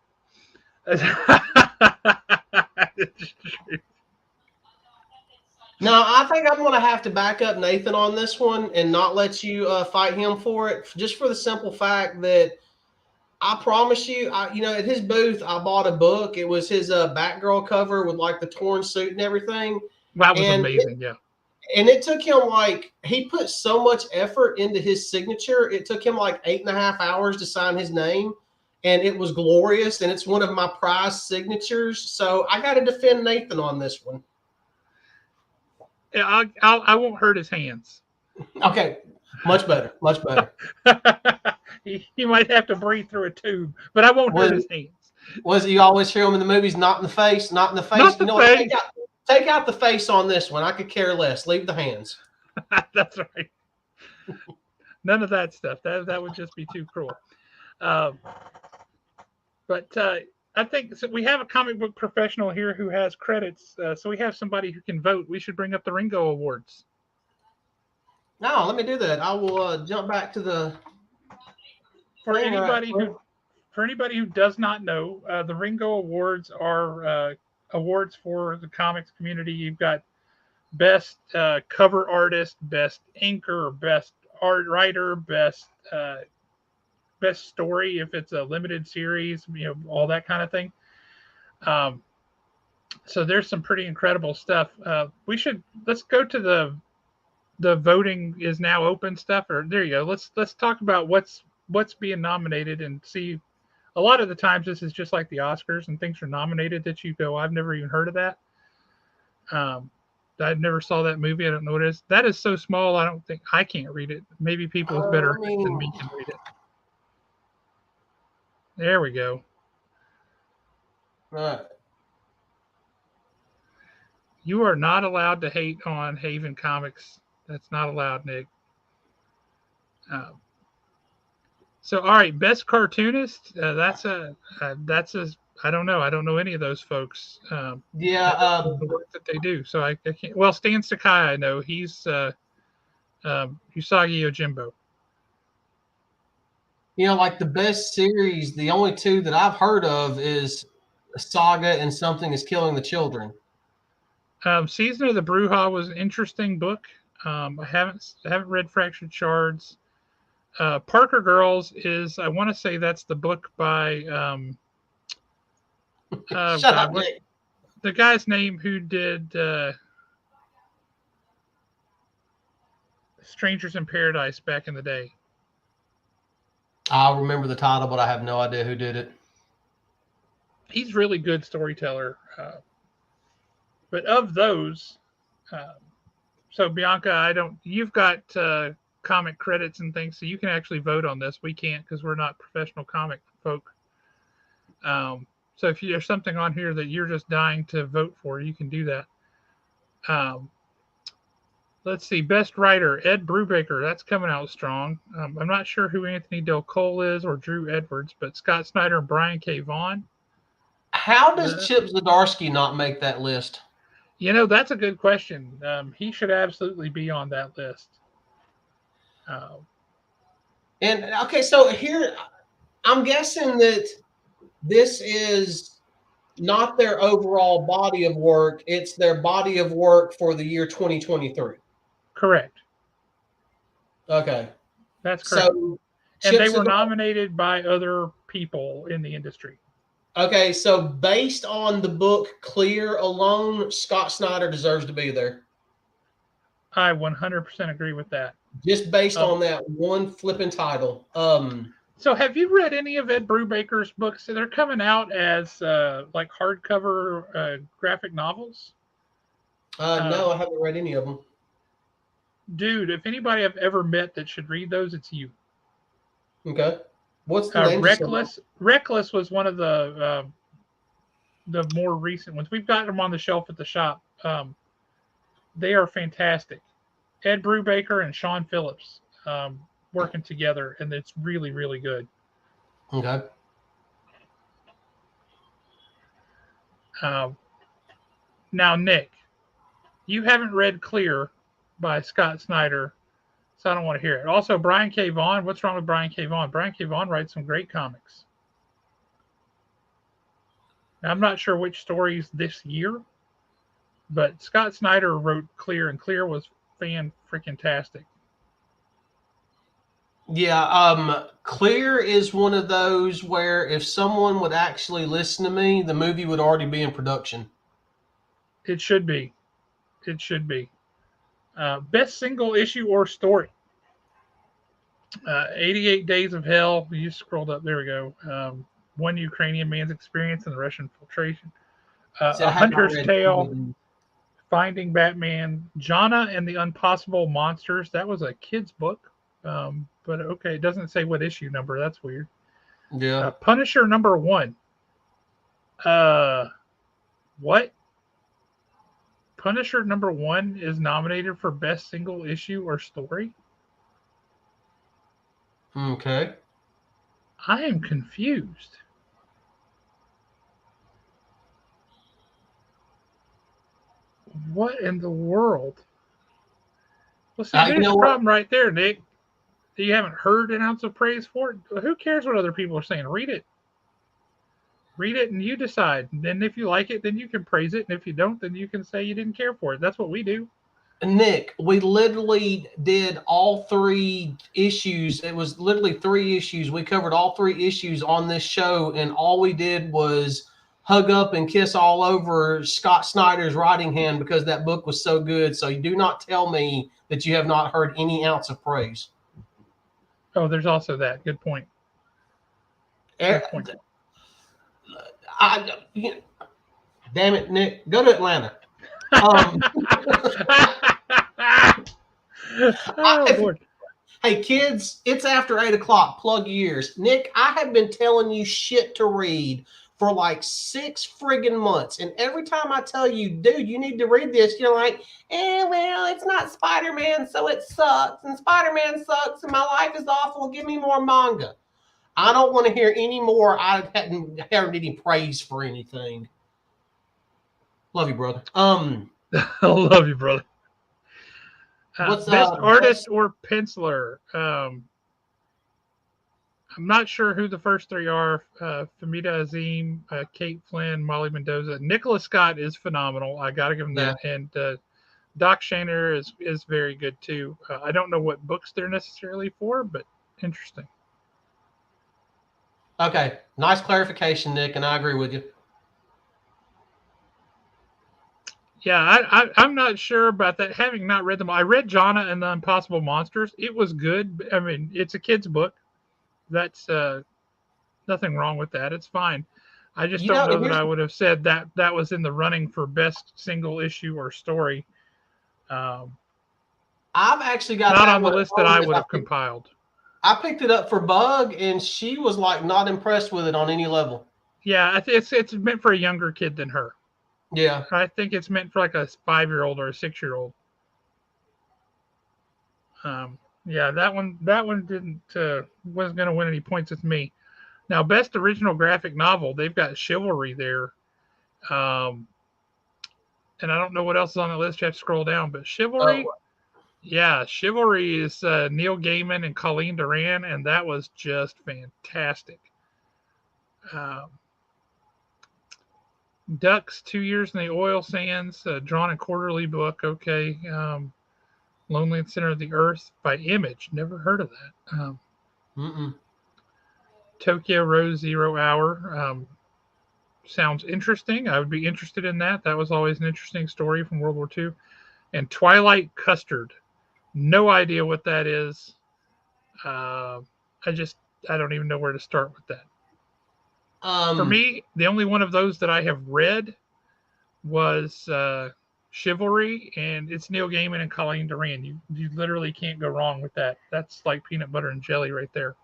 No, I think I'm going to have to back up Nathan on this one and not let you fight him for it, just for the simple fact that I promise you, at his booth, I bought a book. It was his Batgirl cover with like the torn suit and everything. That was amazing, yeah. And it took him he put so much effort into his signature. It took him like 8.5 hours to sign his name. And it was glorious. And it's one of my prized signatures. So I got to defend Nathan on this one. Yeah, I won't hurt his hands. Okay. Much better. Much better. he might have to breathe through a tube, but I won't hurt his hands. Was it you always hear him in the movies? Not in the face. Not in the face. Not the face. Take out the face on this one. I could care less. Leave the hands. That's right. None of that stuff. That would just be too cruel. But I think we have a comic book professional here who has credits. So we have somebody who can vote. We should bring up the Ringo Awards. No, let me do that. I will jump back to the. For anybody who does not know, the Ringo Awards are awards for the comics community. You've got best cover artist, best inker, best art writer, best story if it's a limited series, all that kind of thing. So there's some pretty incredible stuff. Let's go to the voting is now open stuff. Or there you go. Let's talk about what's being nominated and see. A lot of the times this is just like the Oscars and things are nominated that you go, I've never even heard of that. I never saw that movie. I don't know what it is. That is so small. I don't think I can't read it. Maybe people with better than me can read it. There we go. Right. You are not allowed to hate on Haven Comics. That's not allowed, Nick. So, all right, best cartoonist. That's a. I don't know. I don't know any of those folks. The work that they do. So I can't. Well, Stan Sakai, I know. He's Usagi Yojimbo. Like the best series, the only two that I've heard of is Saga and Something is Killing the Children. Season of the Bruja was an interesting book. I haven't read Fractured Shards. Parker Girls is, I want to say that's the book by Shut up, Nick. The guy's name who did Strangers in Paradise back in the day. I remember the title, but I have no idea who did it. He's really good storyteller. But of those, so Bianca, you've got comic credits and things, so you can actually vote on this. We can't because we're not professional comic folk. So if there's something on here that you're just dying to vote for, you can do that. Let's see, best writer, Ed Brubaker. That's coming out strong. I'm not sure who Anthony Del Cole is or Drew Edwards, but Scott Snyder and Brian K. Vaughan. How does Chip Zdarsky not make that list? That's a good question. He should absolutely be on that list. And okay, so here, I'm guessing that this is not their overall body of work. It's their body of work for the year 2023. Correct. Okay. That's correct. So, and they were nominated by other people in the industry. Okay, so based on the book Clear alone, Scott Snyder deserves to be there. I 100% agree with that. Just based on that one flipping title. So have you read any of Ed Brubaker's books? They're coming out as like hardcover graphic novels. No, I haven't read any of them. Dude, if anybody I've ever met that should read those, it's you. Okay. What's the name? Reckless was one of the more recent ones. We've got them on the shelf at the shop. They are fantastic. Ed Brubaker and Sean Phillips working together, and it's really, really good. Okay. Now, Nick, you haven't read Clear by Scott Snyder, so I don't want to hear it. Also, Brian K. Vaughan. What's wrong with Brian K. Vaughan? Brian K. Vaughan writes some great comics. Now, I'm not sure which stories this year, but Scott Snyder wrote Clear, and Clear was fan-freaking-tastic. Yeah, Clear is one of those where if someone would actually listen to me, the movie would already be in production. It should be. It should be. Best single issue or story. 88 Days of Hell. You scrolled up. There we go. One Ukrainian man's experience in the Russian infiltration. A Hunter's Tale. Finding Batman. Jonna and the Impossible Monsters. That was a kid's book. But okay, it doesn't say what issue number. That's weird. Yeah. Punisher #1. What? Punisher #1 is nominated for best single issue or story? Okay. I am confused. What in the world? Well, see, there's the problem right there, Nick. You haven't heard an ounce of praise for it. Who cares what other people are saying? Read it. Read it and you decide. And then if you like it, then you can praise it. And if you don't, then you can say you didn't care for it. That's what we do. Nick, we literally did all 3 issues. It was literally 3 issues. We covered all 3 issues on this show, and all we did was hug up and kiss all over Scott Snyder's writing hand because that book was so good. So you do not tell me that you have not heard any ounce of praise. Oh, there's also that. Good point. Good point. Damn it, Nick. Go to Atlanta. Oh, Lord. Hey, kids, it's after 8 o'clock. Plug your ears. Nick, I have been telling you shit to read for like 6 friggin' months. And every time I tell you, dude, you need to read this, you're like, well, it's not Spider-Man, so it sucks. And Spider-Man sucks, and my life is awful. Give me more manga. I don't want to hear any more. I hadn't heard any praise for anything. Love you, brother. I love you, brother. Best artist or penciler? I'm not sure who the first 3 are. Famida Azim, Kate Flynn, Molly Mendoza. Nicholas Scott is phenomenal. I got to give him that. And Doc Shaner is very good too. I don't know what books they're necessarily for, but interesting. Okay, nice clarification, Nick, and I agree with you. Yeah, I'm not sure about that. Having not read them, I read Jonna and the Impossible Monsters. It was good. I mean, it's a kid's book. that's nothing wrong with that. It's fine. I just You don't know, know and that here's I would have said that that was in the running for best single issue or story. Um, I've actually got Not that on the one at list that home I because would have compiled. I picked it up for Bug, and she was like not impressed with it on any level. Yeah, it's meant for a younger kid than her. Yeah. I think it's meant for like a 5-year-old or a 6-year-old. Yeah, that one didn't wasn't going to win any points with me. Now, best original graphic novel, they've got Chivalry there, and I don't know what else is on the list. You have to scroll down, but Chivalry, Oh, yeah, Chivalry is Neil Gaiman and Colleen Doran, and that was just fantastic. Um, Ducks, 2 Years in the Oil Sands, drawn and quarterly book. Okay. Lonely in the Center of the Earth by Image. Never heard of that. Tokyo Rose, 0 Hour. Sounds interesting. I would be interested in that. That was always an interesting story from World War II. And Twilight Custard. No idea what that is. I don't even know where to start with that. For me, the only one of those that I have read was Chivalry, and it's Neil Gaiman and Colleen Doran. You literally can't go wrong with that. That's like peanut butter and jelly right there.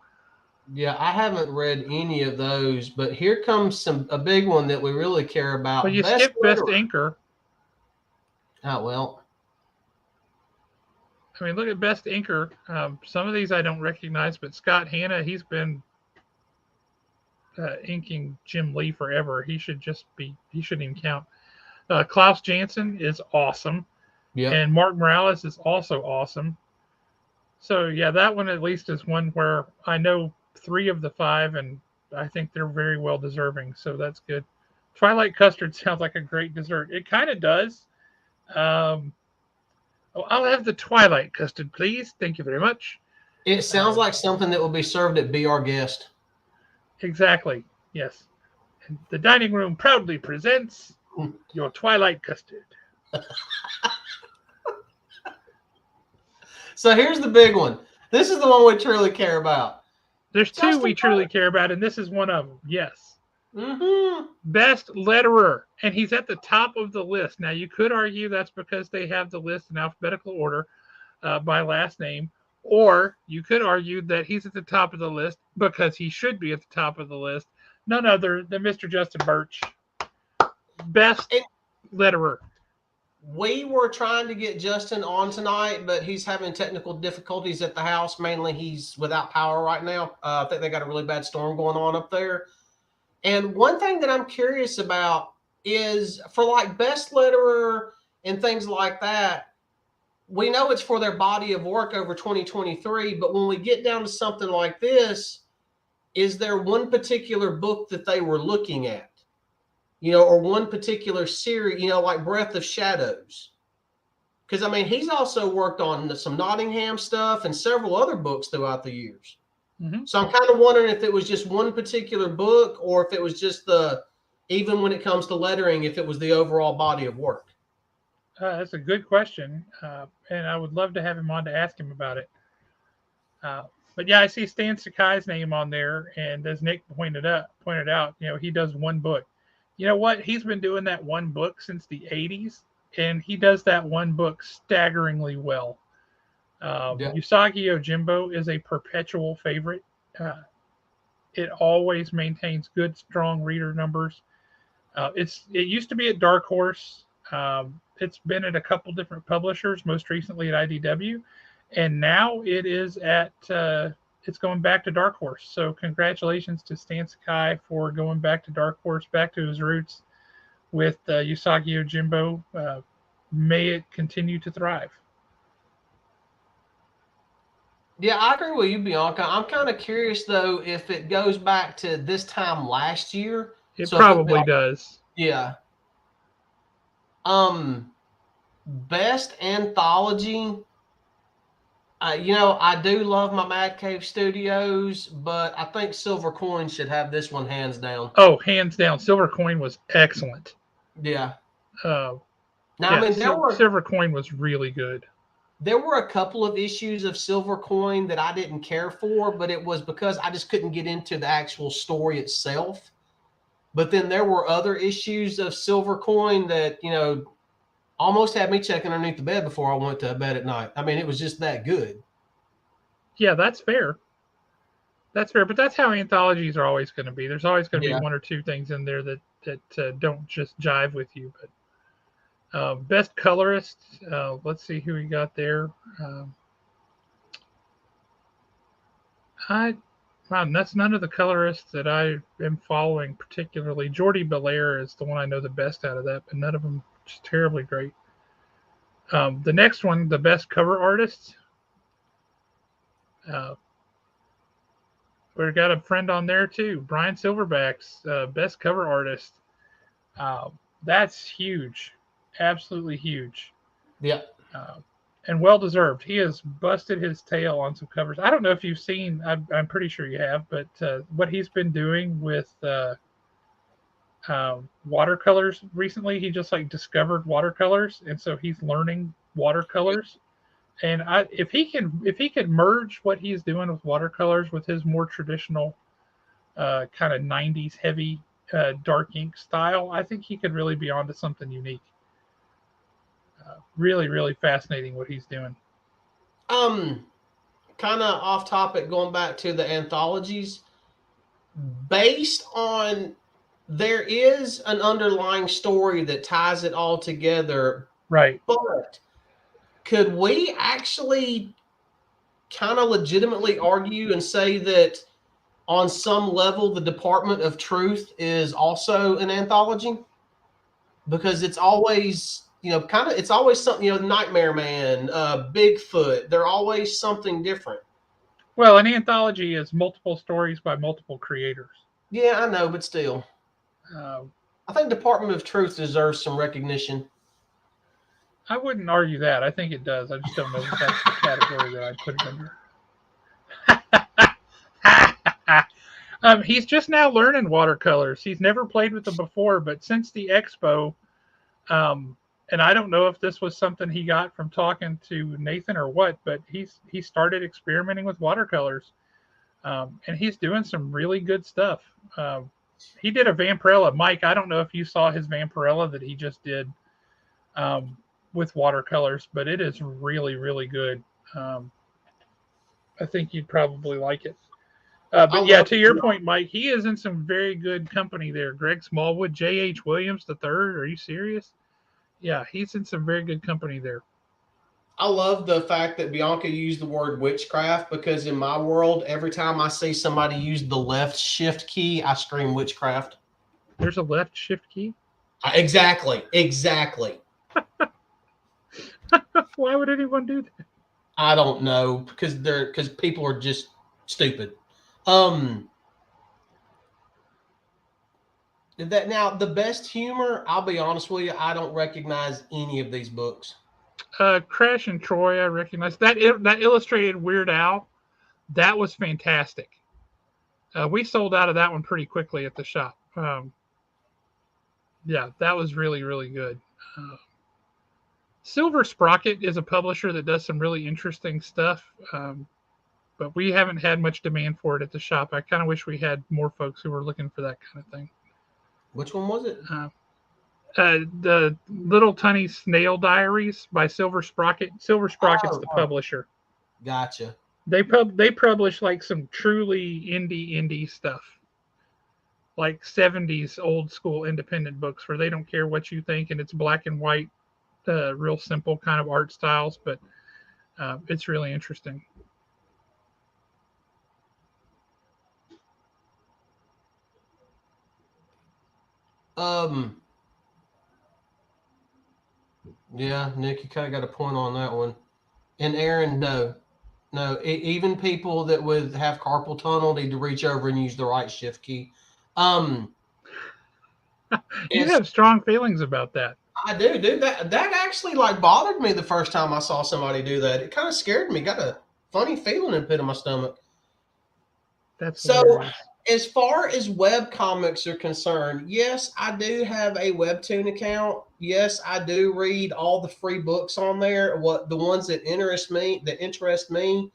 yeah, I haven't read any of those, but here comes a big one that we really care about. But you Best skipped Best Letterer. Inker. Oh, well. I mean, look at Best Inker. Some of these I don't recognize, but Scott Hanna, he's been inking Jim Lee forever. He shouldn't even count. Klaus Janson is awesome. Yeah. And Mark Morales is also awesome. So, yeah, that one at least is one where I know 3 of the 5, and I think they're very well deserving. So that's good. Twilight Custard sounds like a great dessert. It kind of does. I'll have the Twilight Custard, please. Thank you very much. It sounds like something that will be served at Be Our Guest. Exactly. Yes. And the dining room proudly presents your Twilight Custard. So here's the big one. This is the one we truly care about. There's 2 we truly care about, and this is one of them. Yes. Best letterer, and he's at the top of the list. Now, you could argue that's because they have the list in alphabetical order by last name, or you could argue that he's at the top of the list because he should be at the top of the list. None other than Mr. Justin Birch. Best letterer. We were trying to get Justin on tonight, but he's having technical difficulties at the house. Mainly, he's without power right now. I think they got a really bad storm going on up there. And one thing that I'm curious about is for like best letterer and things like that, we know it's for their body of work over 2023, but when we get down to something like this, is there one particular book that they were looking at? Or one particular series, like Breath of Shadows. Because, I mean, he's also worked on some Nottingham stuff and several other books throughout the years. Mm-hmm. So I'm kind of wondering if it was just one particular book or if it was just even when it comes to lettering, if it was the overall body of work. That's a good question, and I would love to have him on to ask him about it. But yeah, I see Stan Sakai's name on there, and as Nick pointed out, he does one book. You know what? He's been doing that one book since the 80s, and he does that one book staggeringly well. Usagi Yojimbo is a perpetual favorite. It always maintains good, strong reader numbers. It used to be at Dark Horse. It's been at a couple different publishers, most recently at IDW, and now it is at it's going back to Dark Horse. So congratulations to Stan Sakai for going back to Dark Horse, back to his roots with Usagi Yojimbo. May it continue to thrive. Yeah, I agree with you, Bianca. I'm kind of curious, though, if it goes back to this time last year. It probably does. Yeah. Best anthology. I do love my Mad Cave Studios, but I think Silver Coin should have this one hands down. Oh, hands down. Silver Coin was excellent. Yeah. Silver Coin was really good. There were a couple of issues of Silver Coin that I didn't care for, but it was because I just couldn't get into the actual story itself. But then there were other issues of Silver Coin that, almost had me checking underneath the bed before I went to bed at night. I mean, it was just that good. Yeah, that's fair. That's fair, but that's how anthologies are always going to be. There's always going to be one or two things in there that don't just jive with you. But best colorist, let's see who we got there. That's none of the colorists that I am following particularly. Jordi Belair is the one I know the best out of that, but none of them just terribly great. The next one, the best cover artist. We've got a friend on there too, Brian Silverback's best cover artist. That's huge, absolutely huge. Yeah. And well deserved. He has busted his tail on some covers. I don't know if you've seen. I'm pretty sure you have, but what he's been doing with watercolors recently, he just like discovered watercolors, and so he's learning watercolors. And if he could merge what he's doing with watercolors with his more traditional kind of 90s heavy dark ink style, I think he could really be onto something unique. Really, really fascinating what he's doing. Kind of off topic, going back to the anthologies, based on there is an underlying story that ties it all together. Right. But could we actually kind of legitimately argue and say that on some level the Department of Truth is also an anthology? Because it's always, it's always something, Nightmare Man, Bigfoot, they're always something different. Well, an anthology is multiple stories by multiple creators. Yeah, I know, but still. I think Department of Truth deserves some recognition. I wouldn't argue that. I think it does. I just don't know if that's the category that I'd put it under. He's just now learning watercolors. He's never played with them before, but since the expo, and I don't know if this was something he got from talking to Nathan or what, but he started experimenting with watercolors, and he's doing some really good stuff. He did a Vampirella. Mike, I don't know if you saw his Vampirella that he just did with watercolors, but it is really, really good. I think you'd probably like it. But yeah, to your point, Mike, he is in some very good company there. Greg Smallwood, J.H. Williams III. Are you serious? Yeah, he's in some very good company there. I love the fact that Bianca used the word witchcraft, because in my world, every time I see somebody use the left shift key, I scream witchcraft. There's a left shift key? Exactly. Why would anyone do that? I don't know, because people are just stupid. Now the best humor, I'll be honest with you, I don't recognize any of these books. Crash and Troy, I recognize that illustrated Weird Al. That was fantastic. We sold out of that one pretty quickly at the shop. Yeah, that was really, really good. Silver Sprocket is a publisher that does some really interesting stuff, but we haven't had much demand for it at the shop. I kind of wish we had more folks who were looking for that kind of thing. Which one was it? The Little Tiny Snail Diaries by Silver Sprocket. Silver Sprocket's the publisher. Gotcha. They publish like some truly indie stuff, like 70s old school independent books where they don't care what you think, and it's black and white, real simple kind of art styles, but it's really interesting. Yeah, Nick, you kind of got a point on that one. And Aaron, no, even people that would have carpal tunnel need to reach over and use the right shift key. You have strong feelings about that. I do, dude. That actually like bothered me the first time I saw somebody do that. It kind of scared me. Got a funny feeling in the pit of my stomach. That's so. hilarious. as far as web comics are concerned, yes, I do have a Webtoon account. Yes, I do read all the free books on there. What the ones that interest me.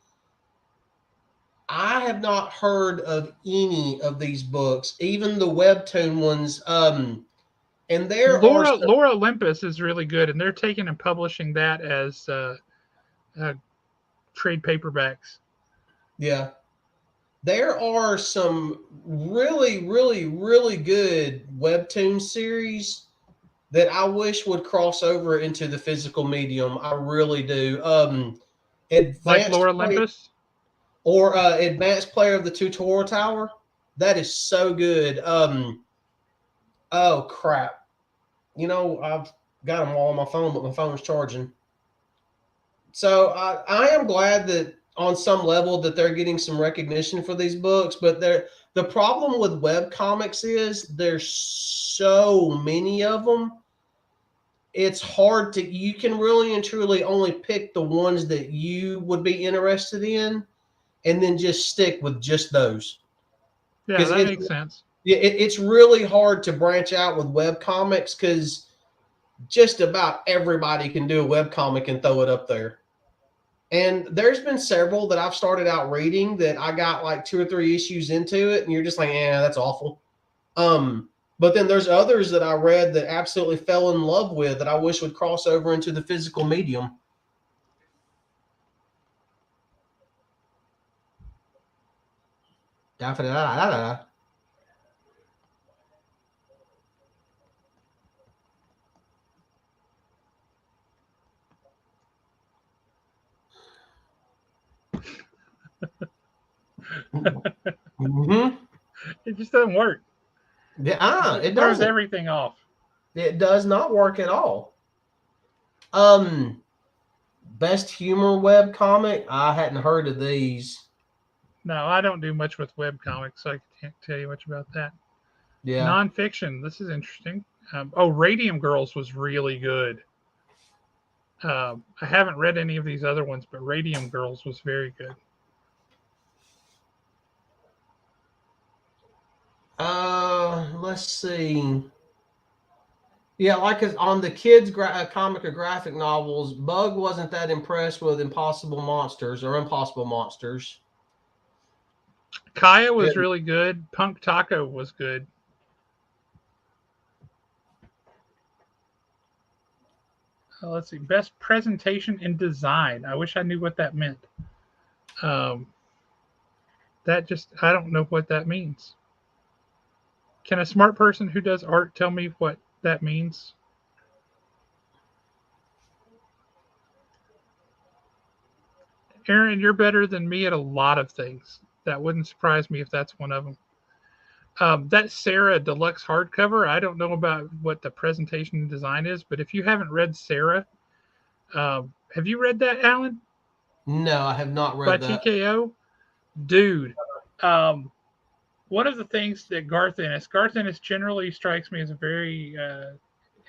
I have not heard of any of these books, even the Webtoon ones. And there are some, Laura Olympus is really good, and they're taking and publishing that as trade paperbacks. yeah. There are some really, really, really good Webtoon series that I wish would cross over into the physical medium. I really do. Like Advanced Laura Play, Olympus. or Advanced Player of the Tutorial Tower. That is so good. Oh crap! You know, I've got them all on my phone, but my phone's charging. So I am glad that on some level that they're getting some recognition for these books, but the problem with web comics is there's so many of them. It's hard to, you can really and truly only pick the ones that you would be interested in and then just stick with just those. Yeah, that makes sense. It's really hard to branch out with web comics because just about everybody can do a web comic and throw it up there. And there's been several that I've started out reading that I got like 2 or 3 issues into it, and you're just like, that's awful. But then there's others that I read that absolutely fell in love with that I wish would cross over into the physical medium. Mm-hmm. It just doesn't work. Yeah, it throws everything off. It does not work at all. Best humor web comic. I hadn't heard of these. No, I don't do much with web comics, so I can't tell you much about that. Yeah. Nonfiction. This is interesting. Radium Girls was really good. I haven't read any of these other ones, but Radium Girls was very good. Let's see. Yeah, like on the kids' comic or graphic novels, Bug wasn't that impressed with Impossible Monsters. Kaya was really good. Punk Taco was good. Let's see. Best presentation and design. I wish I knew what that meant. I don't know what that means. Can a smart person who does art tell me what that means? Aaron, you're better than me at a lot of things. That wouldn't surprise me if that's one of them. That Sarah Deluxe hardcover, I don't know about what the presentation and design is, but if you haven't read Sarah, have you read that, Alan? No, I have not read that. By TKO? Dude, one of the things that Garth Ennis generally strikes me as a very,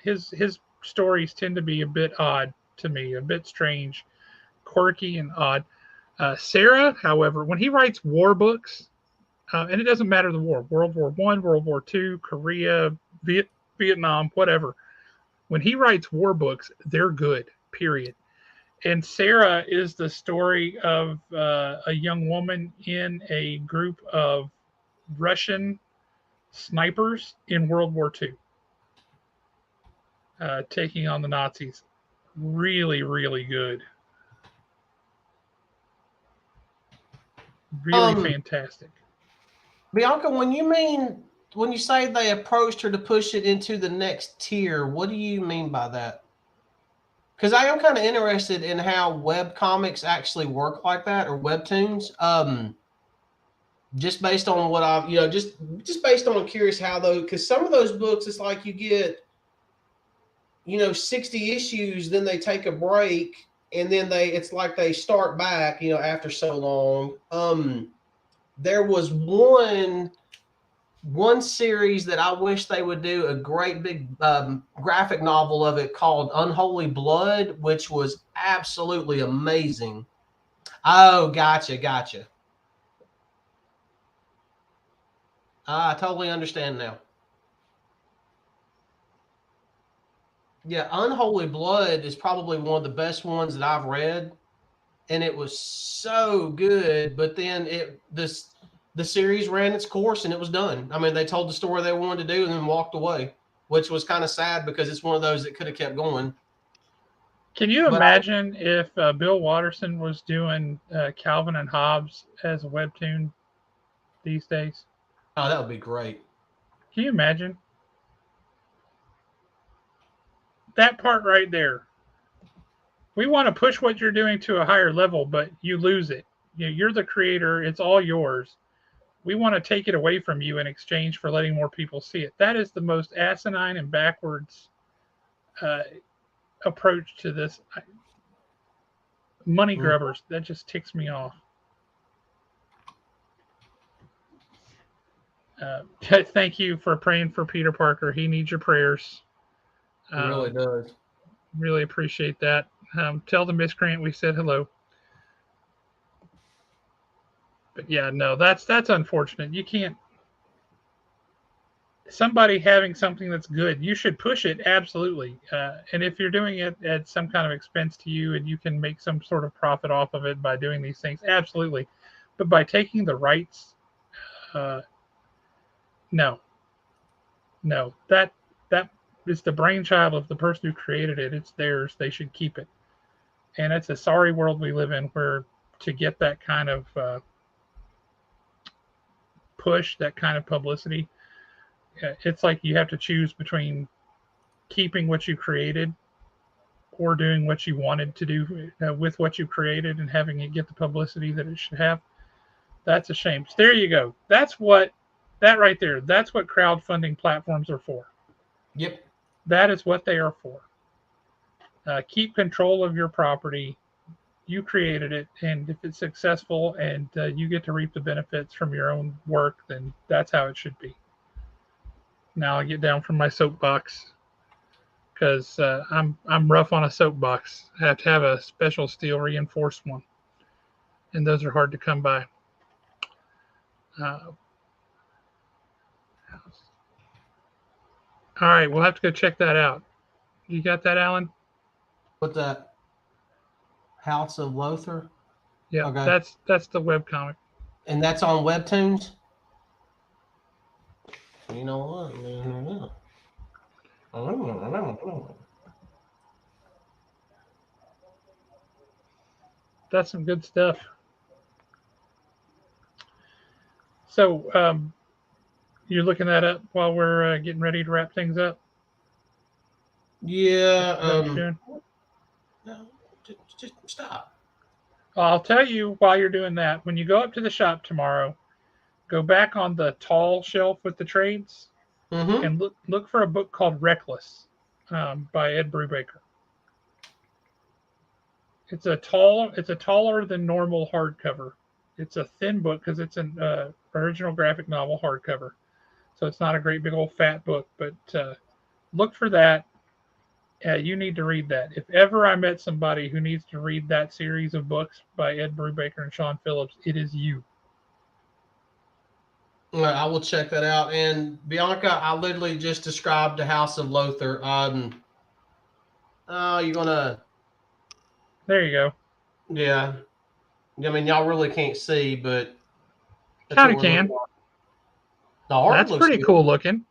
his stories tend to be a bit odd to me, a bit strange, quirky and odd. Sarah, however, when he writes war books, and it doesn't matter the war, World War I, World War II, Korea, Vietnam, whatever. When he writes war books, they're good, period. And Sarah is the story of a young woman in a group of Russian snipers in World War II, taking on the Nazis. Really, really good. Really fantastic. Bianca, when you say they approached her to push it into the next tier, what do you mean by that? Because I am kind of interested in how web comics actually work like that, or webtoons. Just based on what I've, just based on, I'm curious how though, because some of those books, it's like you get, 60 issues, then they take a break, and then it's like they start back, after so long. There was one series that I wish they would do a great big graphic novel of it called Unholy Blood, which was absolutely amazing. Oh, gotcha. I totally understand now. Yeah, Unholy Blood is probably one of the best ones that I've read, and it was so good. But then the series ran its course and it was done. I mean, they told the story they wanted to do and then walked away, which was kind of sad because it's one of those that could have kept going. Can you But imagine if Bill Watterson was doing Calvin and Hobbes as a webtoon these days? oh, that would be great. Can you imagine? That part right there. We want to push what you're doing to a higher level, but you lose it. You're the creator. It's all yours. We want to take it away from you in exchange for letting more people see it. That is the most asinine and backwards approach to this. Money grubbers. That just ticks me off. Thank you for praying for Peter Parker. He needs your prayers. It really does. Really appreciate that. Tell the miscreant we said hello. But yeah, no, that's unfortunate. You can't. Somebody having something that's good, you should push it absolutely. And if you're doing it at some kind of expense to you, and you can make some sort of profit off of it by doing these things, absolutely. But by taking the rights, no. That is the brainchild of the person who created it. It's theirs. They should keep it. And it's a sorry world we live in where to get that kind of push, that kind of publicity, it's like you have to choose between keeping what you created or doing what you wanted to do with what you created and having it get the publicity that it should have. That's a shame. So there you go. That right there, that's what crowdfunding platforms are for. Yep. That is what they are for. Keep control of your property. You created it, and if it's successful and you get to reap the benefits from your own work, then that's how it should be. Now I'll get down from my soapbox because I'm rough on a soapbox. I have to have a special steel reinforced one, and those are hard to come by. All right, we'll have to go check that out. You got that, Alan? What's that? House of Lothar? Yeah, okay. That's the webcomic. And that's on Webtoons? You know what? That's some good stuff. So you're looking that up while we're getting ready to wrap things up? Yeah. No, just stop. I'll tell you while you're doing that. When you go up to the shop tomorrow, go back on the tall shelf with the trades and look for a book called Reckless by Ed Brubaker. It's a taller than normal hardcover. It's a thin book because it's an original graphic novel hardcover, so it's not a great big old fat book. But look for that. You need to read that. If ever I met somebody who needs to read that series of books by Ed Brubaker and Sean Phillips, it is you. I will check that out. And Bianca, I literally just described the House of Lothar. You're gonna. There you go. Yeah. I mean, y'all really can't see, but kind of can. The art That's looks pretty good. cool looking.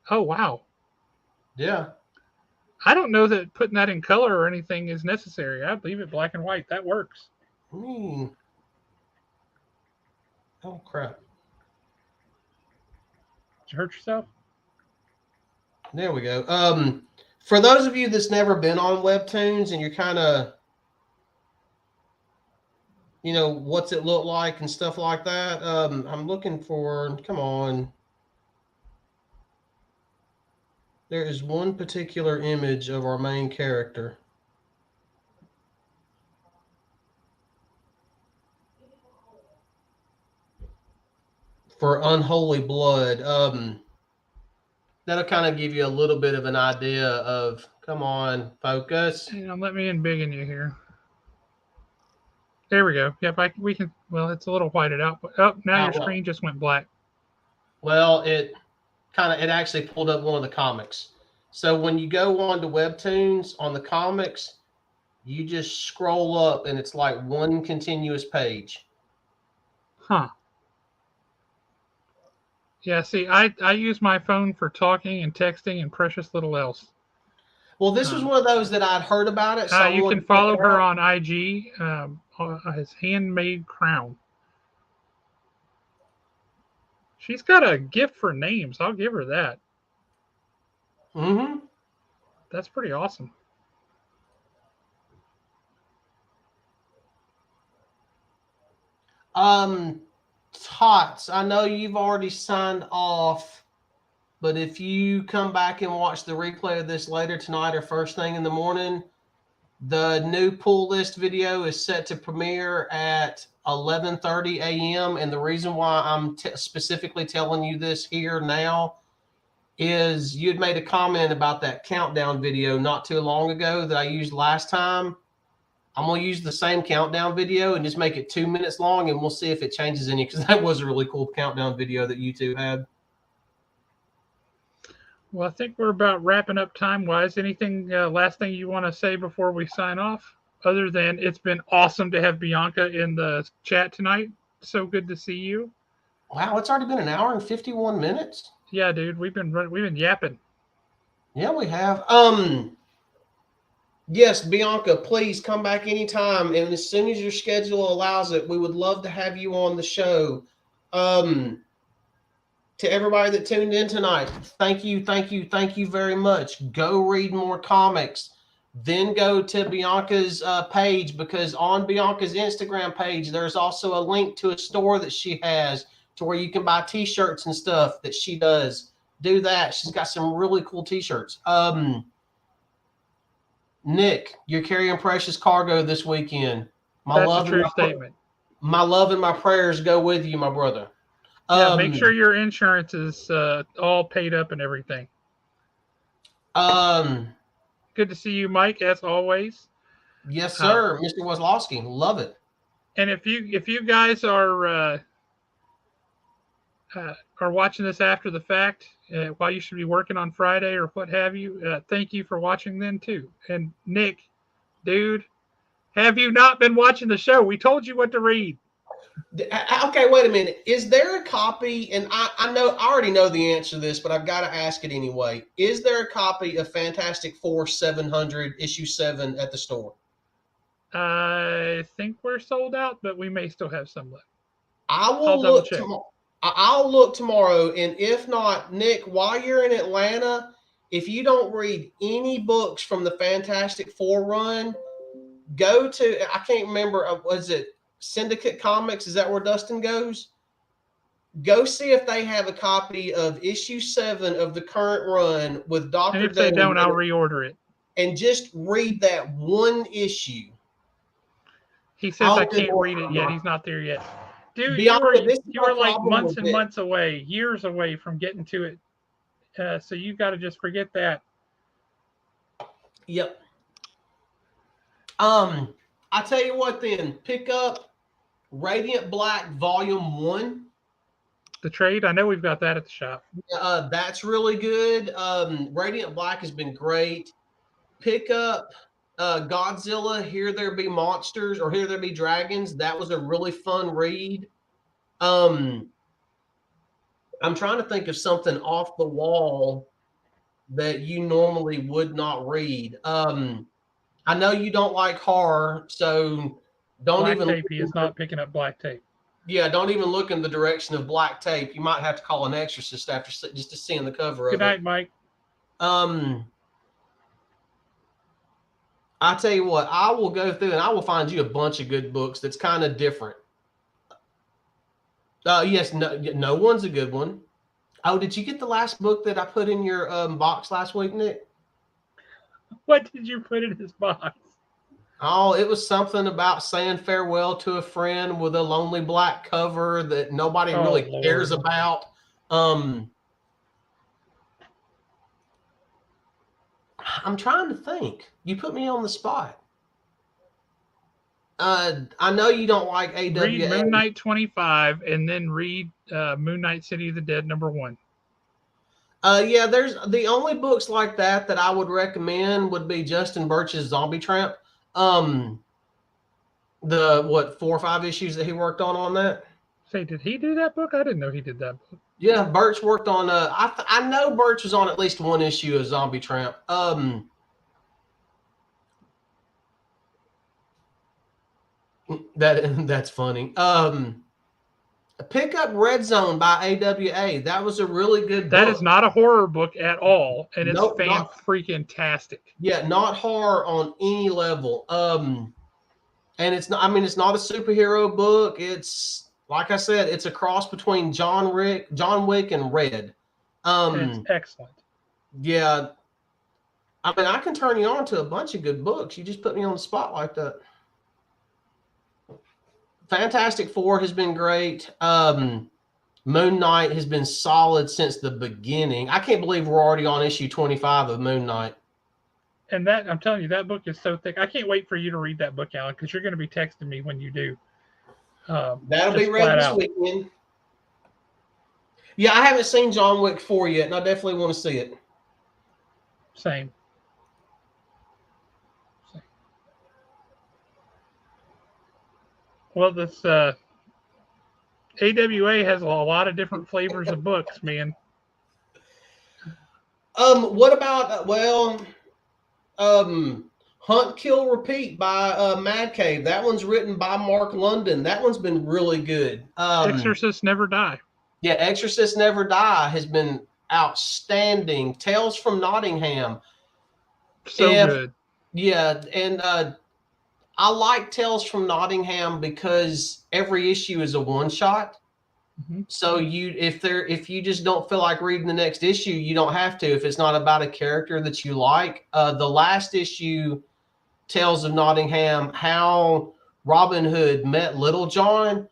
Oh wow. Yeah. I don't know that putting that in color or anything is necessary. I leave it black and white. That works. I mean, oh crap! Did you hurt yourself? There we go. For those of you that's never been on Webtoons and you're kind of, what's it look like and stuff like that. I'm looking for. Come on. There is one particular image of our main character. For Unholy Blood. That'll kind of give you a little bit of an idea of, come on, focus. Hang on, let me embiggen you here. There we go. Yep, we can. Well, it's a little whited out, but now your screen just went black. Well, it actually pulled up one of the comics. So when you go on to Webtoons on the comics, you just scroll up and it's like one continuous page. Huh. Yeah, see, I use my phone for talking and texting and precious little else. Well, this was one of those that I'd heard about it, so I You wanted can to check follow it her out. on IG, as Handmade Crown. She's got a gift for names. I'll give her that. Mm-hmm. That's pretty awesome. Tots, I know you've already signed off, but if you come back and watch the replay of this later tonight or first thing in the morning, the new pull list video is set to premiere at 11:30 a.m. And the reason why I'm specifically telling you this here now is you'd made a comment about that countdown video not too long ago that I used last time. I'm going to use the same countdown video and just make it 2 minutes long, and we'll see if it changes any, because that was a really cool countdown video that you two had. Well, I think we're about wrapping up time-wise. Anything, last thing you want to say before we sign off? Other than it's been awesome to have Bianca in the chat tonight. So good to see you. Wow, it's already been an hour and 51 minutes. Yeah, dude, we've been yapping. Yeah, we have. Yes, Bianca, please come back anytime. And as soon as your schedule allows it, we would love to have you on the show. To everybody that tuned in tonight, thank you very much. Go read more comics. Then go to Bianca's page, because on Bianca's Instagram page, there's also a link to a store that she has to where you can buy t-shirts and stuff that she does. Do that. She's got some really cool t-shirts. Nick, you're carrying precious cargo this weekend. That's a true statement. My love and my prayers go with you, my brother. Yeah, make sure your insurance is all paid up and everything. Good to see you, Mike, as always. Yes, sir, Mr. Wozlowski. Love it. And if you guys are watching this after the fact, while you should be working on Friday or what have you, thank you for watching then too. And Nick, dude, have you not been watching the show? We told you what to read. Okay, wait a minute. Is there a copy? And I know I already know the answer to this, but I've got to ask it anyway. Is there a copy of Fantastic Four 700 issue 7 at the store? I think we're sold out, but we may still have some left. I'll look tomorrow, and if not, Nick, while you're in Atlanta, if you don't read any books from the Fantastic Four run, go to, I can't remember, was it Syndicate Comics? Is that where Dustin goes? Go see if they have a copy of issue 7 of the current run with Dr. And if they don't, I'll reorder it. And just read that one issue. He says I can't read it yet. He's not there yet. Dude, you were like months and months away, years away from getting to it. So you got to just forget that. Yep. I tell you what then, pick up Radiant Black Volume 1. The trade? I know we've got that at the shop. That's really good. Radiant Black has been great. Pick up Godzilla, Here There Be Monsters, or Here There Be Dragons. That was a really fun read. I'm trying to think of something off the wall that you normally would not read. I know you don't like horror, so don't Black even. Tape. He is not picking up Black Tape. Yeah, don't even look in the direction of Black Tape. You might have to call an exorcist after just to seeing the cover of it. Good night, Mike. I tell you what, I will go through and I will find you a bunch of good books that's kind of different. Yes, no one's a good one. Oh, did you get the last book that I put in your box last week, Nick? What did you put in his box? Oh, it was something about saying farewell to a friend with a lonely black cover that nobody really cares about. I'm trying to think. You put me on the spot. I know you don't like AWA. Read Moon Knight 25 and then read Moon Knight City of the Dead #1. Yeah, there's the only books like that I would recommend would be Justin Birch's Zombie Tramp. The 4 or 5 issues that he worked on that. Say, did he do that book? I didn't know he did that book. Yeah, Birch worked on. I know Birch was on at least one issue of Zombie Tramp. That's funny. Pick up Red Zone by AWA. That was a really good book. That is not a horror book at all, and it's Nope, fan-freaking-tastic. Yeah, not horror on any level. And it's not. I mean, it's not a superhero book. It's like I said, it's a cross between John Wick, and Red. It's excellent. Yeah, I mean, I can turn you on to a bunch of good books. You just put me on the spot like that. Fantastic Four has been great. Moon Knight has been solid since the beginning. I can't believe we're already on issue 25 of Moon Knight. And that, I'm telling you, that book is so thick. I can't wait for you to read that book, Alan, because you're going to be texting me when you do. That'll be ready this weekend. Yeah, I haven't seen John Wick 4 yet, and I definitely want to see it. Same. Well, this AWA has a lot of different flavors of books, man. What about Hunt, Kill, Repeat by Mad Cave? That one's written by Mark London. That one's been really good. Exorcists Never Die. Yeah, Exorcists Never Die has been outstanding. Tales from Nottingham. So good. Yeah, and I like Tales from Nottingham because every issue is a one-shot. Mm-hmm. So if you just don't feel like reading the next issue, you don't have to. If it's not about a character that you like, the last issue, Tales of Nottingham, how Robin Hood met Little John,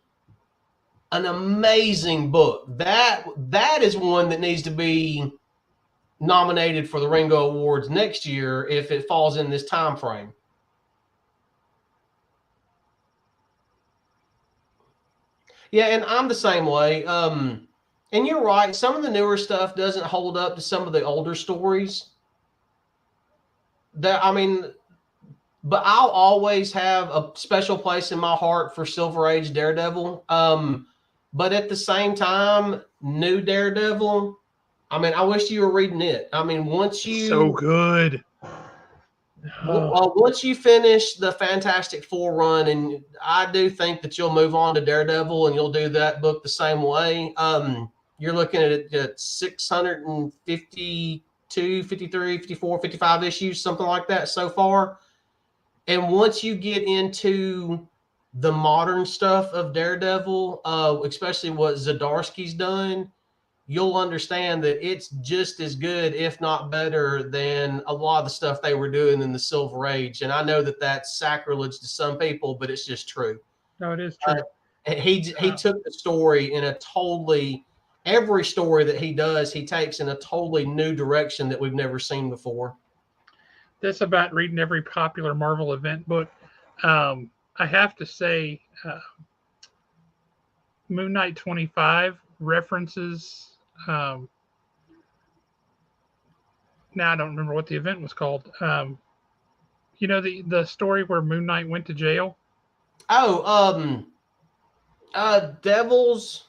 an amazing book. That is one that needs to be nominated for the Ringo Awards next year if it falls in this time frame. Yeah, and I'm the same way. And you're right. Some of the newer stuff doesn't hold up to some of the older stories. But I'll always have a special place in my heart for Silver Age Daredevil. But at the same time, new Daredevil, I wish you were reading it. So good. Once you finish the Fantastic Four run, and I do think that you'll move on to Daredevil and you'll do that book the same way. You're looking at 652, 53, 54, 55 issues, something like that so far. And once you get into the modern stuff of Daredevil, especially what Zdarsky's done, you'll understand that it's just as good, if not better, than a lot of the stuff they were doing in the Silver Age. And I know that that's sacrilege to some people, but it's just true. No, it is true. He took the story in a totally, every story that he does, he takes in a totally new direction that we've never seen before. This about reading every popular Marvel event book. I have to say, Moon Knight 25 references. Now I don't remember what the event was called. The story where Moon Knight went to jail. Devil's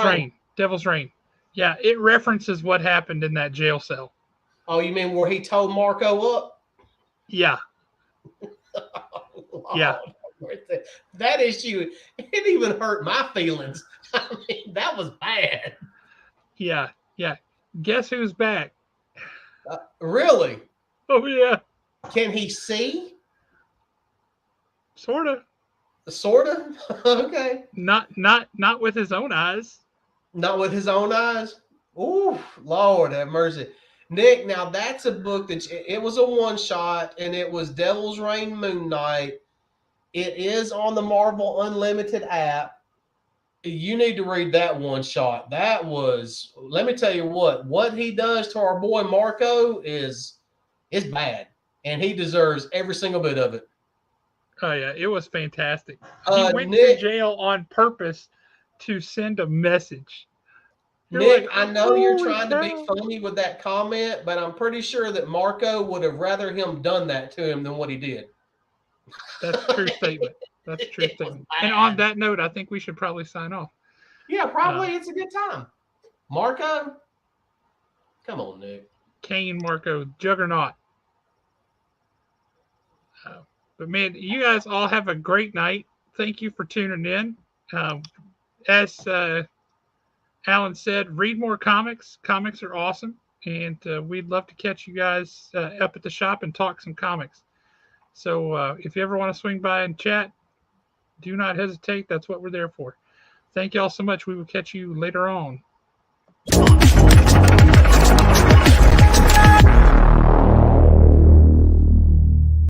Reign. Devil's Reign. Yeah, it references what happened in that jail cell. Oh, you mean where he told Marco up? Yeah. Yeah. That issue, it even hurt my feelings. That was bad. Yeah. Guess who's back? Really? Oh yeah. Can he see? Sorta. Okay. Not with his own eyes. Not with his own eyes. Ooh, Lord have mercy. Nick, now that's a book that it was a one shot, and it was Devil's Reign Moon Knight. It is on the Marvel Unlimited app. You need to read that one shot. That was, let me tell you what he does to our boy Marco is bad, and he deserves every single bit of it. Oh yeah, it was fantastic. He went Nick, to jail on purpose to send a message. You're Nick, like, I know you're "Holy trying to be cow." funny with that comment, but I'm pretty sure that Marco would have rather him done that to him than what he did. That's a true statement. That's a true It was statement. And on bad. that note, I think we should probably sign off. Yeah, probably it's a good time. Marco, come on, Nick. Kane, Marco, Juggernaut. But man, you guys all have a great night. Thank you for tuning in. As Alan said, read more comics. Comics are awesome. And we'd love to catch you guys up at the shop and talk some comics. So if you ever want to swing by and chat, do not hesitate. That's what we're there for. Thank you all so much. We will catch you later on.